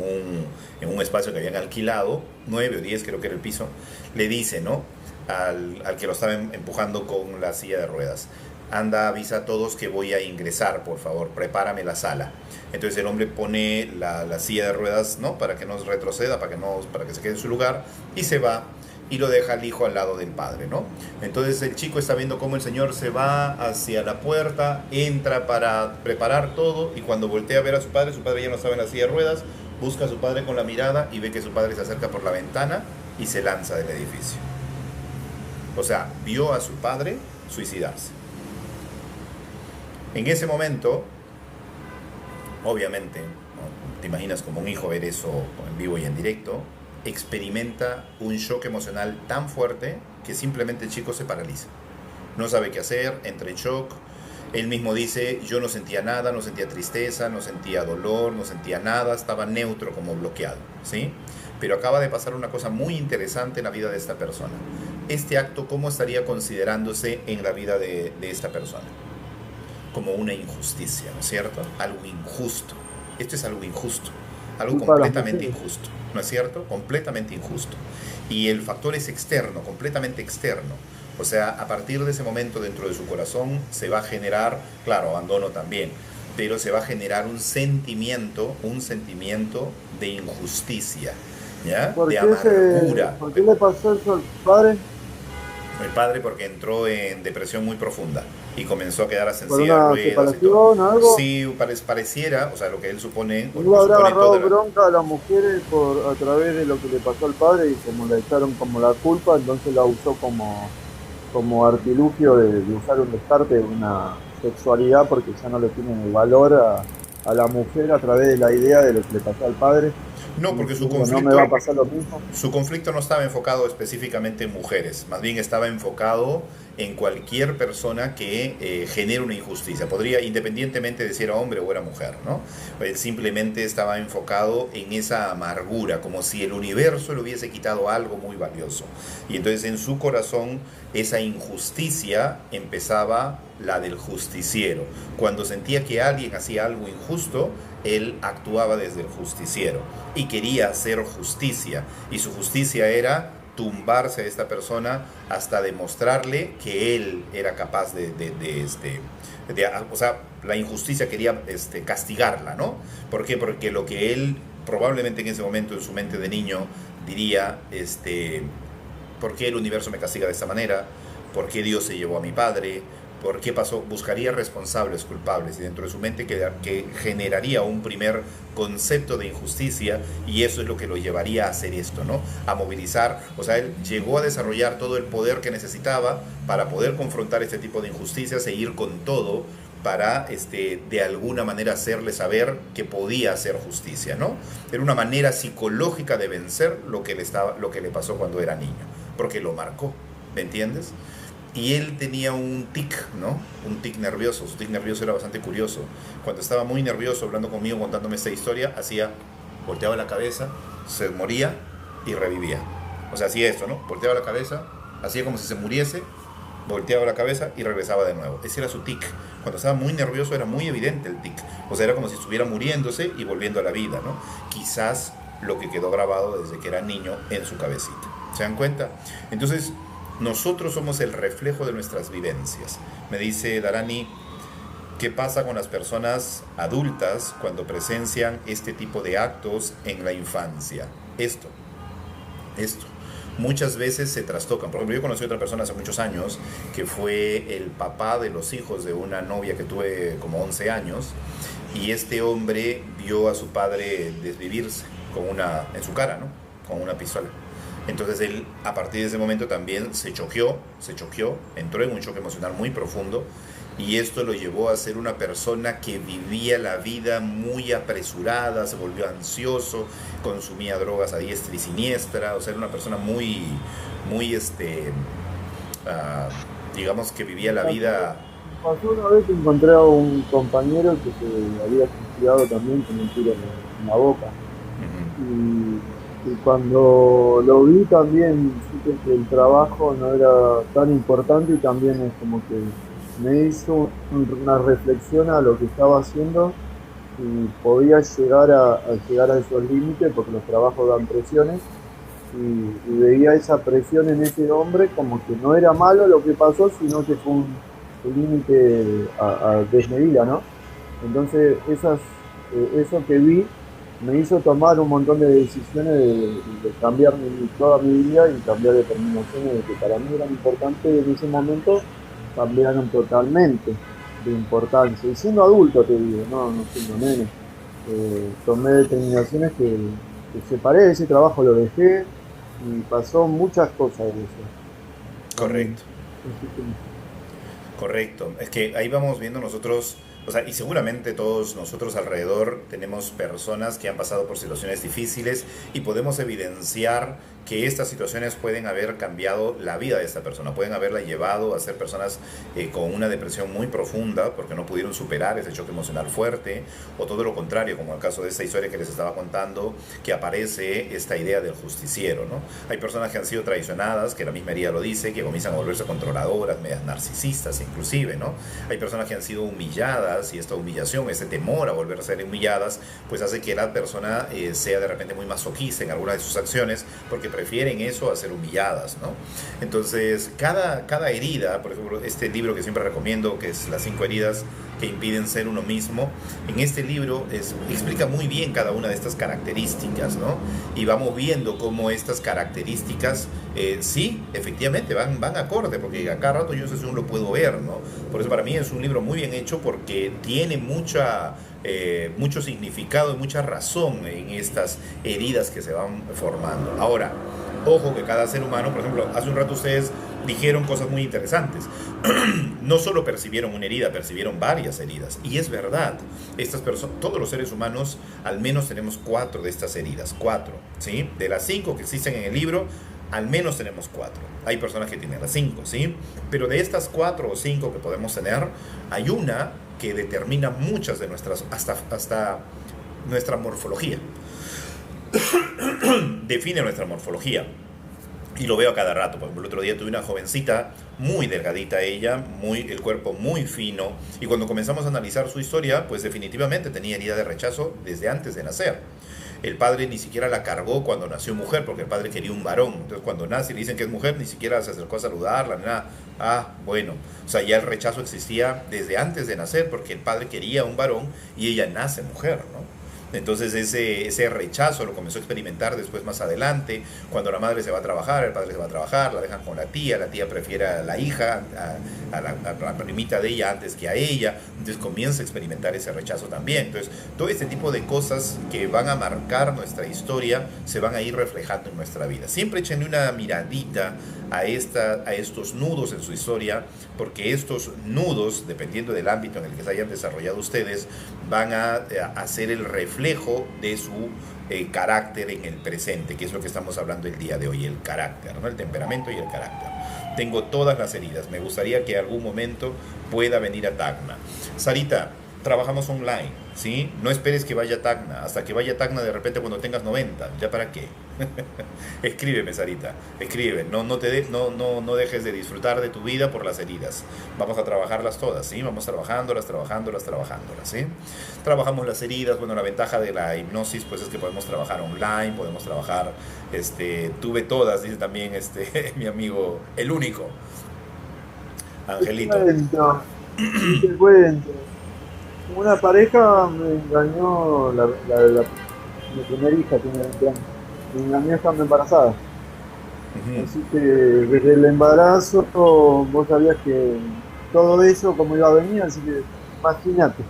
S1: un espacio que habían alquilado, 9 o 10 creo que era el piso, le dice, ¿no? Al que lo estaba empujando con la silla de ruedas, anda, avisa a todos que voy a ingresar, por favor, prepárame la sala. Entonces el hombre pone la silla de ruedas, ¿no? Para que no retroceda, para que se quede en su lugar, y se va y lo deja al hijo al lado del padre, ¿no? Entonces el chico está viendo cómo el señor se va hacia la puerta, entra para preparar todo, y cuando voltea a ver a su padre ya no estaba en la silla de ruedas, busca a su padre con la mirada y ve que su padre se acerca por la ventana y se lanza del edificio. O sea, vio a su padre suicidarse. En ese momento, obviamente, ¿no? Te imaginas como un hijo ver eso en vivo y en directo, experimenta un shock emocional tan fuerte que simplemente el chico se paraliza. No sabe qué hacer, entra en shock. Él mismo dice, yo no sentía nada, no sentía tristeza, no sentía dolor, no sentía nada, estaba neutro, como bloqueado, ¿sí? Pero acaba de pasar una cosa muy interesante en la vida de esta persona. Este acto, ¿cómo estaría considerándose en la vida de esta persona? Como una injusticia, ¿no es cierto? Algo injusto. Esto es algo injusto, algo completamente injusto, ¿no es cierto? Completamente injusto. Y el factor es externo, completamente externo. O sea, a partir de ese momento dentro de su corazón se va a generar, claro, abandono también, pero se va a generar un sentimiento de injusticia, ¿ya? De amargura.
S3: ¿Por qué le pasó eso al padre?
S1: El padre porque entró en depresión muy profunda y comenzó a quedar
S3: ¿Por una separación o algo?
S1: Sí, pareciera, o sea, lo que él supone...
S3: ¿No habrá agarrado bronca a las mujeres a través de lo que le pasó al padre y como le echaron como la culpa, entonces la usó como artilugio de usar un descarte de una sexualidad porque ya no le tienen el valor a la mujer a través de la idea de lo que le pasó al padre?
S1: No, porque su conflicto no estaba enfocado específicamente en mujeres, más bien estaba enfocado en cualquier persona que genere una injusticia. Podría, independientemente de si era hombre o era mujer, ¿no? Él simplemente estaba enfocado en esa amargura, como si el universo le hubiese quitado algo muy valioso. Y entonces en su corazón esa injusticia empezaba la del justiciero. Cuando sentía que alguien hacía algo injusto, él actuaba desde el justiciero y quería hacer justicia, y su justicia era tumbarse a esta persona hasta demostrarle que él era capaz o sea, la injusticia quería castigarla, ¿no? ¿Por qué? Porque lo que él probablemente en ese momento en su mente de niño diría, ¿por qué el universo me castiga de esta manera? ¿Por qué Dios se llevó a mi padre? ¿Por qué pasó? Buscaría responsables, culpables, y dentro de su mente que generaría un primer concepto de injusticia, y eso es lo que lo llevaría a hacer esto, ¿no? A movilizar, o sea, él llegó a desarrollar todo el poder que necesitaba para poder confrontar este tipo de injusticias e ir con todo para, de alguna manera, hacerle saber que podía hacer justicia, ¿no? Era una manera psicológica de vencer lo que le pasó cuando era niño, porque lo marcó, ¿me entiendes? Y él tenía un tic, ¿no? Un tic nervioso. Su tic nervioso era bastante curioso. Cuando estaba muy nervioso hablando conmigo, contándome esta historia, volteaba la cabeza, se moría y revivía. O sea, hacía esto, ¿no? Volteaba la cabeza, hacía como si se muriese, volteaba la cabeza y regresaba de nuevo. Ese era su tic. Cuando estaba muy nervioso era muy evidente el tic. O sea, era como si estuviera muriéndose y volviendo a la vida, ¿no? Quizás lo que quedó grabado desde que era niño en su cabecita. ¿Se dan cuenta? Entonces, nosotros somos el reflejo de nuestras vivencias. Me dice Darani, ¿qué pasa con las personas adultas cuando presencian este tipo de actos en la infancia? Esto. Muchas veces se trastocan. Por ejemplo, yo conocí a otra persona hace muchos años que fue el papá de los hijos de una novia que tuve como 11 años, y este hombre vio a su padre desvivirse en su cara, ¿no? Con una pistola. Entonces él, a partir de ese momento también se choqueó, entró en un choque emocional muy profundo, y esto lo llevó a ser una persona que vivía la vida muy apresurada, se volvió ansioso, consumía drogas a diestra y siniestra, o sea, era una persona muy, digamos que vivía la vida...
S3: Pasó una vez que encontré a un compañero que se había suicidado también con un tiro en la boca. Y cuando lo vi también supe que el trabajo no era tan importante, y también es como que me hizo una reflexión a lo que estaba haciendo, y podía llegar a esos límites porque los trabajos dan presiones, y veía esa presión en ese hombre como que no era malo lo que pasó, sino que fue su límite a desmedida, ¿no? Entonces, eso que vi me hizo tomar un montón de decisiones de cambiar toda mi vida y cambiar determinaciones que para mí eran importantes en ese momento, cambiaron totalmente de importancia. Y siendo adulto, te digo, no siendo nene, tomé determinaciones que separé de ese trabajo, lo dejé y pasó muchas cosas de eso también.
S1: Correcto.
S3: Así que,
S1: Correcto, es que ahí vamos viendo nosotros, o sea, y seguramente todos nosotros alrededor tenemos personas que han pasado por situaciones difíciles y podemos evidenciar que estas situaciones pueden haber cambiado la vida de esta persona, pueden haberla llevado a ser personas con una depresión muy profunda porque no pudieron superar ese choque emocional fuerte, o todo lo contrario, como el caso de esta historia que les estaba contando, que aparece esta idea del justiciero, ¿no? Hay personas que han sido traicionadas, que la misma herida lo dice, que comienzan a volverse controladoras, medias narcisistas inclusive, ¿no? Hay personas que han sido humilladas y esta humillación, ese temor a volver a ser humilladas, pues hace que la persona sea de repente muy masoquista en algunas de sus acciones porque prefieren eso a ser humilladas, ¿no? Entonces, cada herida, por ejemplo, este libro que siempre recomiendo, que es Las 5 heridas que impiden ser uno mismo, en este libro explica muy bien cada una de estas características, ¿no? Y vamos viendo cómo estas características, sí, efectivamente, van acorde, porque a cada rato yo eso lo puedo ver, ¿no? Por eso para mí es un libro muy bien hecho porque tiene mucho significado y mucha razón en estas heridas que se van formando. Ahora, ojo que cada ser humano, por ejemplo, hace un rato ustedes dijeron cosas muy interesantes. No solo percibieron una herida, percibieron varias heridas. Y es verdad, estas personas, todos los seres humanos, al menos tenemos 4 de estas heridas, 4, ¿sí? De las 5 que existen en el libro, al menos tenemos 4. Hay personas que tienen las 5, ¿sí? Pero de estas 4 o 5 que podemos tener, hay una que determina muchas de nuestras, hasta nuestra morfología. Define nuestra morfología. Y lo veo a cada rato. Por ejemplo, el otro día tuve una jovencita, muy delgadita ella, el cuerpo muy fino. Y cuando comenzamos a analizar su historia, pues definitivamente tenía herida de rechazo desde antes de nacer. El padre ni siquiera la cargó cuando nació mujer, porque el padre quería un varón. Entonces cuando nace y le dicen que es mujer, ni siquiera se acercó a saludarla, ni nada. Ah, bueno. O sea, ya el rechazo existía desde antes de nacer, porque el padre quería un varón y ella nace mujer, ¿no? Entonces ese rechazo lo comenzó a experimentar después más adelante, cuando la madre se va a trabajar, el padre se va a trabajar, la dejan con la tía prefiere a la hija, a la primita de ella antes que a ella, entonces comienza a experimentar ese rechazo también. Entonces todo este tipo de cosas que van a marcar nuestra historia se van a ir reflejando en nuestra vida. Siempre échenle una miradita a estos nudos en su historia, porque estos nudos, dependiendo del ámbito en el que se hayan desarrollado ustedes, van a hacer el reflejo de su carácter en el presente, que es lo que estamos hablando el día de hoy, el carácter, ¿no? El temperamento y el carácter. Tengo todas las heridas, me gustaría que algún momento pueda venir a Tacna. Sarita, trabajamos online, ¿sí? No esperes que vaya a Tacna, hasta que vaya a Tacna de repente cuando tengas 90, ¿ya para qué? Escríbeme, Sarita, escribe, no dejes de disfrutar de tu vida por las heridas. Vamos a trabajarlas todas, ¿sí? Vamos trabajándolas, ¿sí? Trabajamos las heridas. Bueno, la ventaja de la hipnosis pues es que podemos trabajar online, podemos trabajar, tuve todas, dice también mi amigo, el único, Angelito.
S3: Te cuento. Una pareja me engañó, mi primera hija tiene 20 años, me engañó estando embarazada. Así que desde el embarazo vos sabías que todo eso como iba a venir, así que imagínate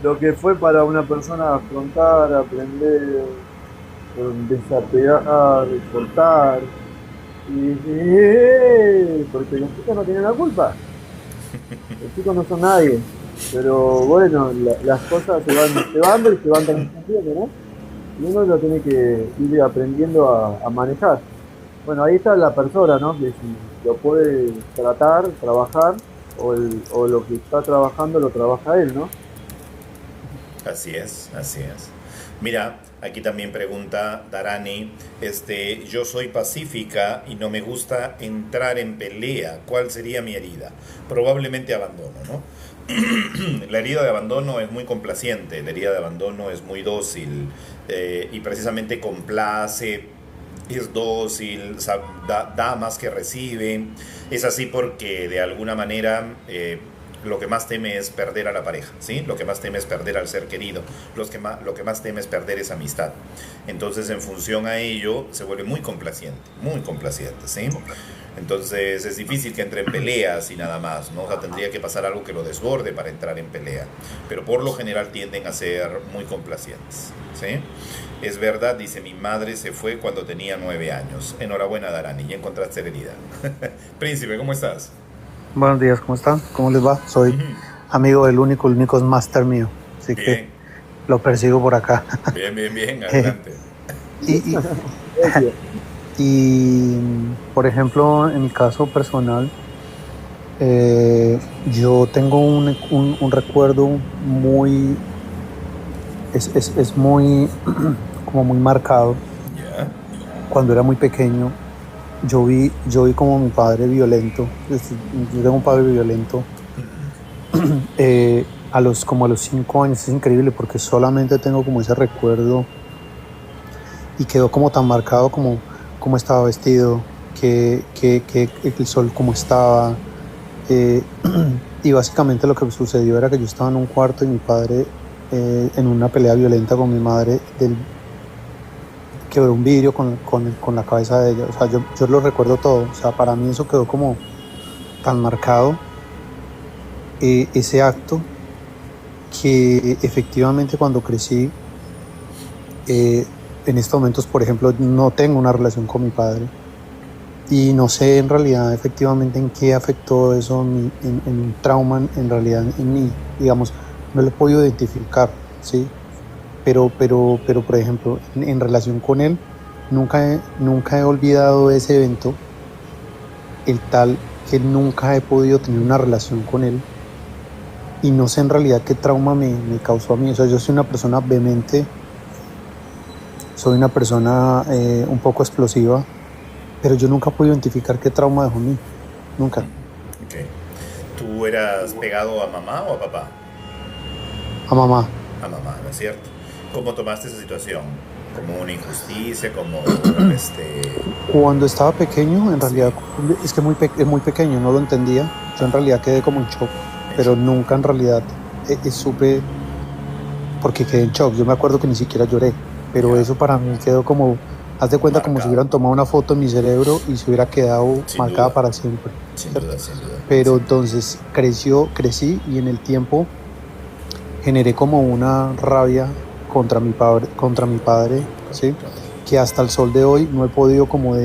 S3: lo que fue para una persona afrontar, aprender, desapegar, cortar, porque los chicos no tienen la culpa, los chicos no son nadie. Pero bueno, las cosas se van llevando y se van transmitiendo, ¿no? Y uno lo tiene que ir aprendiendo a manejar. Bueno, ahí está la persona, ¿no? Que si lo puede tratar, trabajar, o lo que está trabajando lo trabaja él, ¿no?
S1: Así es, así es. Mira, aquí también pregunta Darani, yo soy pacífica y no me gusta entrar en pelea. ¿Cuál sería mi herida? Probablemente abandono, ¿no? La herida de abandono es muy complaciente, la herida de abandono es muy dócil, y precisamente complace, es dócil, o sea, da más que recibe. Es así porque de alguna manera lo que más teme es perder a la pareja, ¿sí? Lo que más teme es perder al ser querido, lo que más teme es perder esa amistad. Entonces, en función a ello, se vuelve muy complaciente, ¿sí? Entonces, es difícil que entre en peleas y nada más, ¿no? O sea, tendría que pasar algo que lo desborde para entrar en pelea. Pero por lo general tienden a ser muy complacientes, ¿sí? Es verdad, dice, mi madre se fue cuando tenía 9 años. Enhorabuena, Darani, ya encontraste la herida. Príncipe, ¿cómo estás?
S4: Buenos días, ¿cómo están? ¿Cómo les va? Soy amigo del único, el único es máster mío, así
S1: Bien.
S4: que lo persigo por acá.
S1: Bien, adelante.
S4: Y, por ejemplo, en mi caso personal, yo tengo un recuerdo muy, es muy, como muy marcado.
S1: Ya.
S4: Cuando era muy pequeño, yo vi como mi padre violento. Yo tengo un padre violento. Como a los 5 años, es increíble porque solamente tengo como ese recuerdo y quedó como tan marcado como estaba vestido, que el sol como estaba, y básicamente lo que sucedió era que yo estaba en un cuarto y mi padre en una pelea violenta con mi madre quebró un vidrio con la cabeza de ella. O sea, yo lo recuerdo todo. O sea, para mí eso quedó como tan marcado, ese acto, que efectivamente cuando crecí, en estos momentos, por ejemplo, no tengo una relación con mi padre y no sé en realidad efectivamente en qué afectó eso en un trauma en realidad en mí, digamos, no lo he podido identificar, ¿sí? Pero por ejemplo, en relación con él, nunca he olvidado ese evento, el tal que nunca he podido tener una relación con él y no sé en realidad qué trauma me causó a mí. O sea, yo soy una persona vehemente, soy una persona un poco explosiva, pero yo nunca pude identificar qué trauma dejó en mí, nunca.
S1: Okay. ¿Tú eras pegado a mamá o a papá?
S4: A mamá.
S1: A mamá, ¿no es cierto? ¿Cómo tomaste esa situación? ¿Como una injusticia? ¿Como
S4: Cuando estaba pequeño, en realidad, es que es muy pequeño, no lo entendía. Yo en realidad quedé como en shock, pero nunca en realidad supe, porque quedé en shock. Yo me acuerdo que ni siquiera lloré, pero eso para mí quedó como, haz de cuenta, como si hubieran tomado una foto en mi cerebro y se hubiera quedado marcada para siempre.
S1: Sin duda.
S4: Pero entonces crecí y en el tiempo generé como una rabia contra mi padre, ¿sí? Que hasta el sol de hoy no he podido como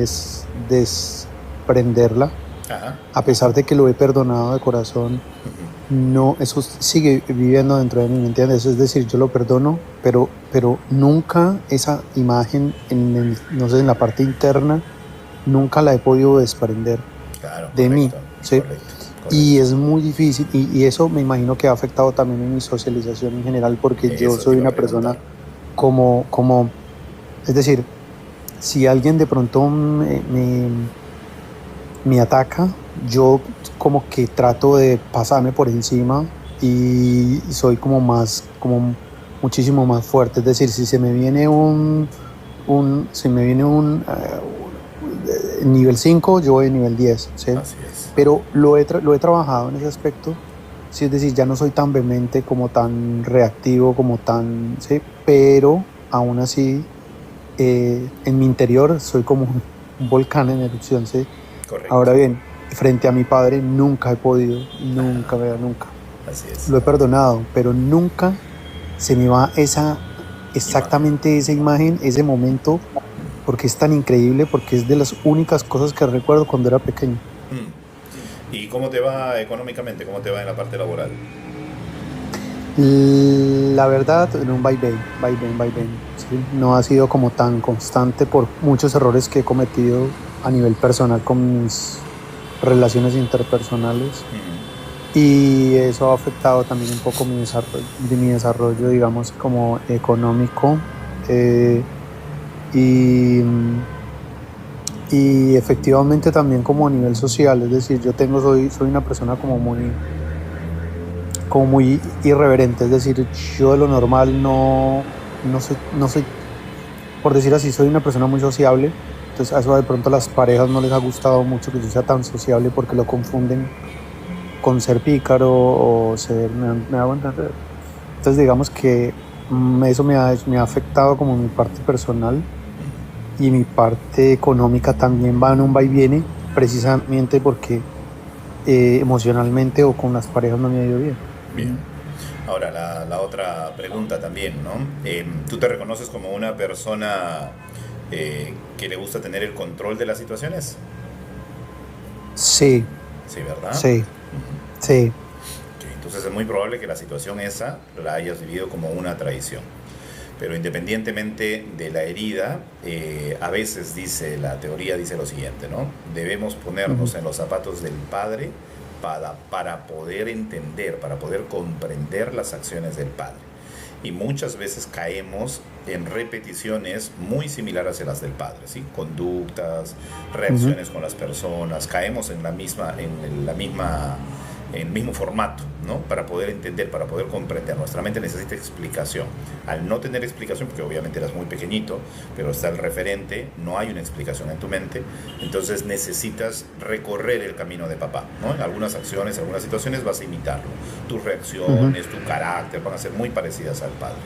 S4: desprenderla.
S1: Ajá.
S4: A pesar de que lo he perdonado de corazón, no, eso sigue viviendo dentro de mí, ¿me entiendes? Es decir, yo lo perdono, pero nunca esa imagen no sé, en la parte interna, nunca la he podido desprender de mí, ¿sí? Correcto. Y es muy difícil, y eso me imagino que ha afectado también en mi socialización en general, porque yo soy una persona como, es decir, si alguien de pronto me ataca, yo como que trato de pasarme por encima y soy como muchísimo más fuerte. Es decir, si se me viene un nivel 5, yo voy a nivel 10, ¿sí?
S1: Así es.
S4: Pero lo he trabajado en ese aspecto, sí, es decir, ya no soy tan vehemente, como tan reactivo, como tan, ¿sí? Pero aún así, en mi interior soy como un volcán en erupción, ¿sí?
S1: Correcto.
S4: Ahora bien, frente a mi padre nunca he podido, nunca.
S1: Así es.
S4: Lo he perdonado, pero nunca se me va exactamente esa imagen, ese momento, porque es tan increíble, porque es de las únicas cosas que recuerdo cuando era pequeño.
S1: ¿Y cómo te va económicamente? ¿Cómo te va en la parte laboral?
S4: La verdad, en un vaivén, ¿sí? No ha sido como tan constante por muchos errores que he cometido a nivel personal con mis relaciones interpersonales. Y eso ha afectado también un poco mi desarrollo, digamos, como económico, y efectivamente también como a nivel social. Es decir, soy una persona como muy irreverente. Es decir, yo de lo normal no soy, por decir así, soy una persona muy sociable. Entonces a eso de pronto a las parejas no les ha gustado mucho que yo sea tan sociable, porque lo confunden con ser pícaro o ser, me hago entender. Entonces digamos que eso me ha afectado como mi parte personal y mi parte económica también va en un va y viene, precisamente porque emocionalmente o con las parejas no me ha ido bien.
S1: Bien. Ahora, la otra pregunta también, ¿no? ¿Tú te reconoces como una persona que le gusta tener el control de las situaciones?
S4: Sí,
S1: Sí, ¿verdad?
S4: sí,
S1: Ujú.
S4: sí.
S1: Ok, entonces es muy probable que la situación esa la hayas vivido como una traición. Pero independientemente de la herida, a veces dice la teoría, dice lo siguiente, ¿no? Debemos ponernos
S4: Ujú,
S1: en los zapatos del padre para poder entender, para poder comprender las acciones del padre. Y muchas veces caemos en repeticiones muy similares a las del padre, ¿sí? Conductas,
S4: ujú,
S1: reacciones con las personas, caemos en el mismo formato, ¿no? Para poder entender, para poder comprender. Nuestra mente necesita explicación. Al no tener explicación, porque obviamente eras muy pequeñito, pero está el referente, no hay una explicación en tu mente, entonces necesitas recorrer el camino de papá, ¿no? En algunas acciones, en algunas situaciones vas a imitarlo. Tus
S4: ujú.
S1: reacciones, tu carácter van a ser muy parecidas al padre.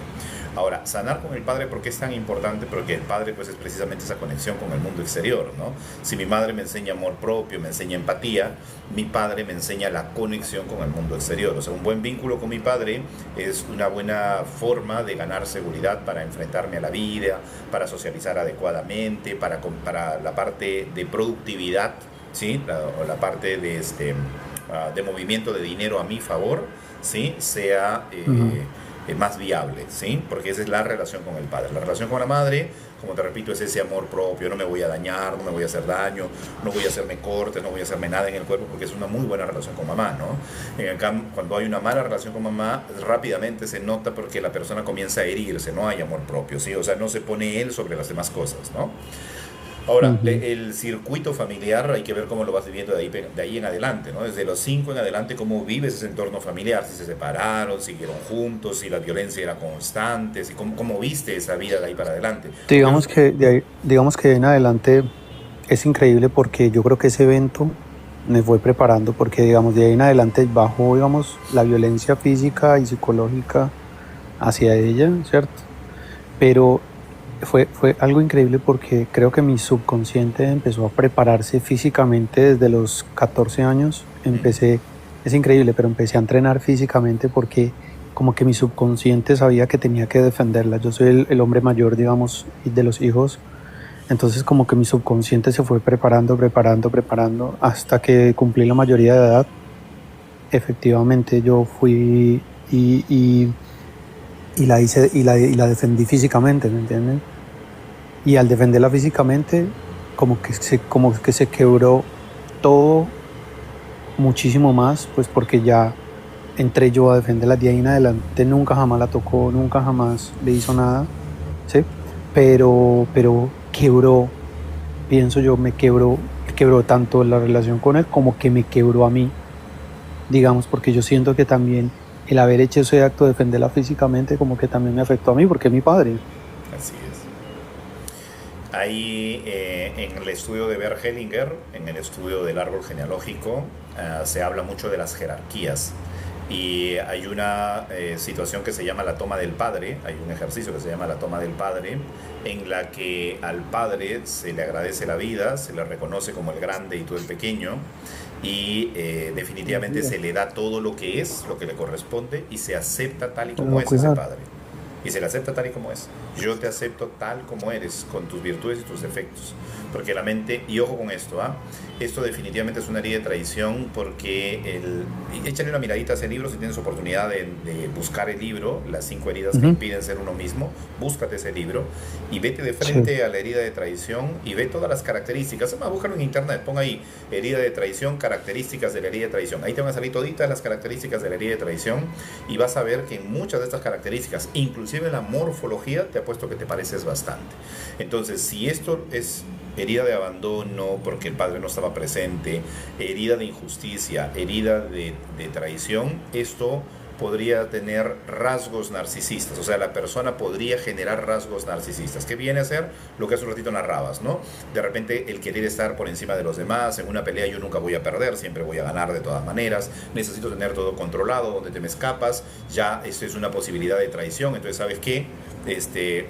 S1: Ahora, sanar con el padre, ¿por qué es tan importante? Porque el padre pues es precisamente esa conexión con el mundo exterior, ¿no? Si mi madre me enseña amor propio, me enseña empatía, mi padre me enseña la conexión con el mundo exterior. O sea, un buen vínculo con mi padre es una buena forma de ganar seguridad para enfrentarme a la vida, para socializar adecuadamente, para la parte de productividad, ¿sí? O la parte de movimiento de dinero a mi favor, ¿sí? Sea
S4: Ujú.
S1: más viable, ¿sí? Porque esa es la relación con el padre. La relación con la madre, como te repito, es ese amor propio, no me voy a dañar, no me voy a hacer daño, no voy a hacerme cortes, no voy a hacerme nada en el cuerpo, porque es una muy buena relación con mamá, ¿no? En el cambio, cuando hay una mala relación con mamá, rápidamente se nota porque la persona comienza a herirse, no hay amor propio, ¿sí? O sea, no se pone él sobre las demás cosas, ¿no? Ahora,
S4: Ujú.
S1: el circuito familiar hay que ver cómo lo vas viviendo de ahí en adelante, ¿no? Desde los 5 en adelante, cómo vives ese entorno familiar, si se separaron, siguieron juntos, si la violencia era constante, si cómo viste esa vida de ahí para adelante. Porque eso
S4: Digamos que digamos que de en adelante es increíble porque yo creo que ese evento me fue preparando porque digamos de ahí en adelante bajó digamos la violencia física y psicológica hacia ella, ¿cierto? Pero fue algo increíble porque creo que mi subconsciente empezó a prepararse físicamente desde los 14 años. Es increíble, pero empecé a entrenar físicamente porque como que mi subconsciente sabía que tenía que defenderla. Yo soy el hombre mayor, digamos, y de los hijos. Entonces como que mi subconsciente se fue preparando hasta que cumplí la mayoría de edad. Efectivamente yo fui y la hice y la defendí físicamente, ¿me entienden? Y al defenderla físicamente, como que se quebró todo muchísimo más, pues porque ya entré yo a defenderla de ahí en adelante, nunca jamás la tocó, nunca jamás le hizo nada, ¿sí? Pero quebró, pienso yo, quebró tanto la relación con él como que me quebró a mí, digamos, porque yo siento que también el haber hecho ese acto de defenderla físicamente como que también me afectó a mí porque es mi padre.
S1: así es. Ahí en el estudio de Bert Hellinger, en el estudio del árbol genealógico, se habla mucho de las jerarquías. Y hay una situación que se llama la toma del padre, hay un ejercicio que se llama la toma del padre, en la que al padre se le agradece la vida, se le reconoce como el grande y tú el pequeño, y definitivamente se le da todo lo que es, lo que le corresponde, y se acepta tal y
S4: Pero lo
S1: como
S4: va a
S1: es ese
S4: cuidar.
S1: padre. Y se le acepta tal y como es. Yo te acepto tal como eres, con tus virtudes y tus defectos. Porque la mente, y ojo con esto, ¿ah? Esto definitivamente es una herida de traición porque échale una miradita a ese libro si tienes oportunidad de buscar el libro, las 5 heridas que
S4: Ujú.
S1: impiden ser uno mismo, búscate ese libro y vete de
S4: Sí,
S1: frente a la herida de traición y ve todas las características. Además, búscalo en internet, pon ahí herida de traición, características de la herida de traición. Ahí te van a salir toditas las características de la herida de traición y vas a ver que en muchas de estas características, inclusive en la morfología, te apuesto que te pareces bastante. Entonces, si esto es herida de abandono porque el padre no estaba presente, herida de injusticia, herida de traición, esto podría tener rasgos narcisistas, o sea, la persona podría generar rasgos narcisistas. ¿Qué viene a ser? Lo que hace un ratito narrabas, ¿no? De repente el querer estar por encima de los demás, en una pelea yo nunca voy a perder, siempre voy a ganar de todas maneras, necesito tener todo controlado, donde te me escapas, ya esto es una posibilidad de traición, entonces ¿sabes qué?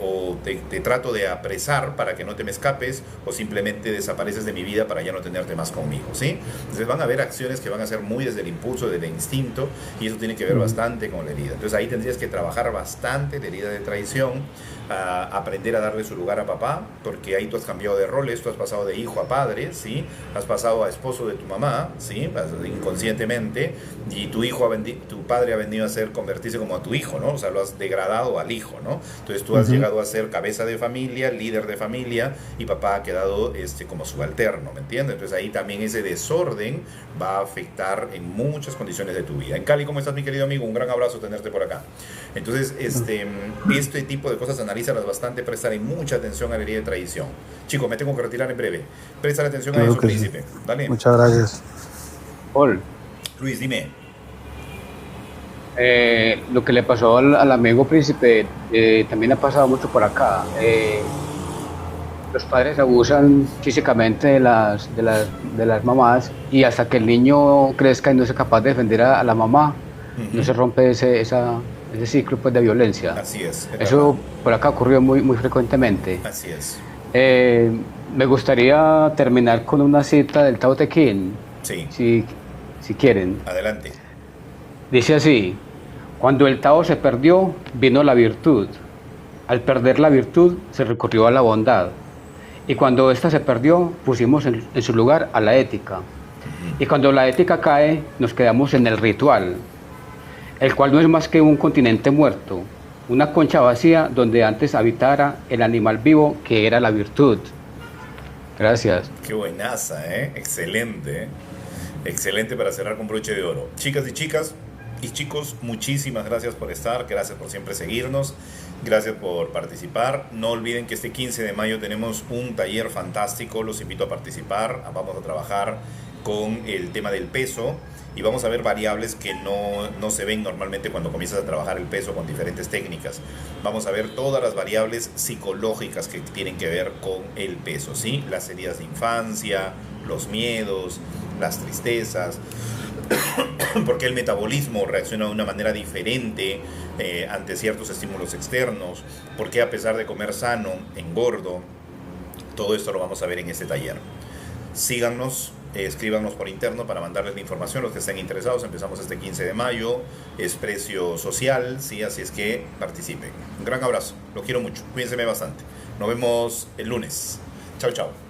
S1: O te trato de apresar para que no te me escapes, o simplemente desapareces de mi vida para ya no tenerte más conmigo, ¿sí? Entonces van a haber acciones que van a ser muy desde el impulso, desde el instinto, y eso tiene que ver bastante con la herida. Entonces ahí tendrías que trabajar bastante la herida de traición, aprender a darle su lugar a papá, porque ahí tú has cambiado de roles, tú has pasado de hijo a padre, ¿sí? Has pasado a esposo de tu mamá, ¿sí? Inconscientemente, y tu padre ha venido a convertirse como a tu hijo, ¿no? O sea, lo has degradado al hijo, ¿no? Entonces tú has llegado a ser cabeza de familia, líder de familia, y papá ha quedado como subalterno, ¿me entiendes? Entonces ahí también ese desorden va a afectar en muchas condiciones de tu vida. En Cali, ¿cómo estás, mi querido amigo? Un gran abrazo tenerte por acá. Entonces, este tipo de cosas analízalas bastante, prestarle mucha atención a la herida de traición. Chicos, me tengo que retirar en breve. Presta atención a eso, príncipe. Dale.
S4: Muchas gracias.
S2: Paul,
S1: Luis, dime.
S2: lo que le pasó al amigo príncipe también ha pasado mucho por acá. Los padres abusan físicamente de las mamás, y hasta que el niño crezca y no sea capaz de defender a la mamá, no se rompe ese ciclo, pues, de violencia.
S1: Así es.
S2: Eso por acá ocurrió muy frecuentemente.
S1: Así es.
S2: Me gustaría terminar con una cita del Tao Te Ching,
S1: Sí.
S2: si quieren.
S1: Adelante.
S2: Dice así: cuando el Tao se perdió, vino la virtud. Al perder la virtud, se recurrió a la bondad. Y cuando ésta se perdió, pusimos en su lugar a la ética. Y cuando la ética cae, nos quedamos en el ritual, el cual no es más que un continente muerto, una concha vacía donde antes habitara el animal vivo que era la virtud. Gracias.
S1: Qué buenaza, ¿eh? Excelente, ¿eh? Excelente para cerrar con broche de oro. Chicas y chicos, muchísimas gracias por estar, gracias por siempre seguirnos, gracias por participar. No olviden que este 15 de mayo tenemos un taller fantástico, los invito a participar. Vamos a trabajar con el tema del peso y vamos a ver variables que no se ven normalmente cuando comienzas a trabajar el peso con diferentes técnicas. Vamos a ver todas las variables psicológicas que tienen que ver con el peso, ¿sí? Las heridas de infancia, los miedos, las tristezas, porque el metabolismo reacciona de una manera diferente ante ciertos estímulos externos, porque a pesar de comer sano, engordo. Todo esto lo vamos a ver en este taller. Síganos, escríbanos por interno para mandarles la información los que estén interesados. Empezamos este 15 de mayo, es precio social, ¿sí? Así es que participen. Un gran abrazo, los quiero mucho, cuídense bastante. Nos vemos el lunes. Chao, chao.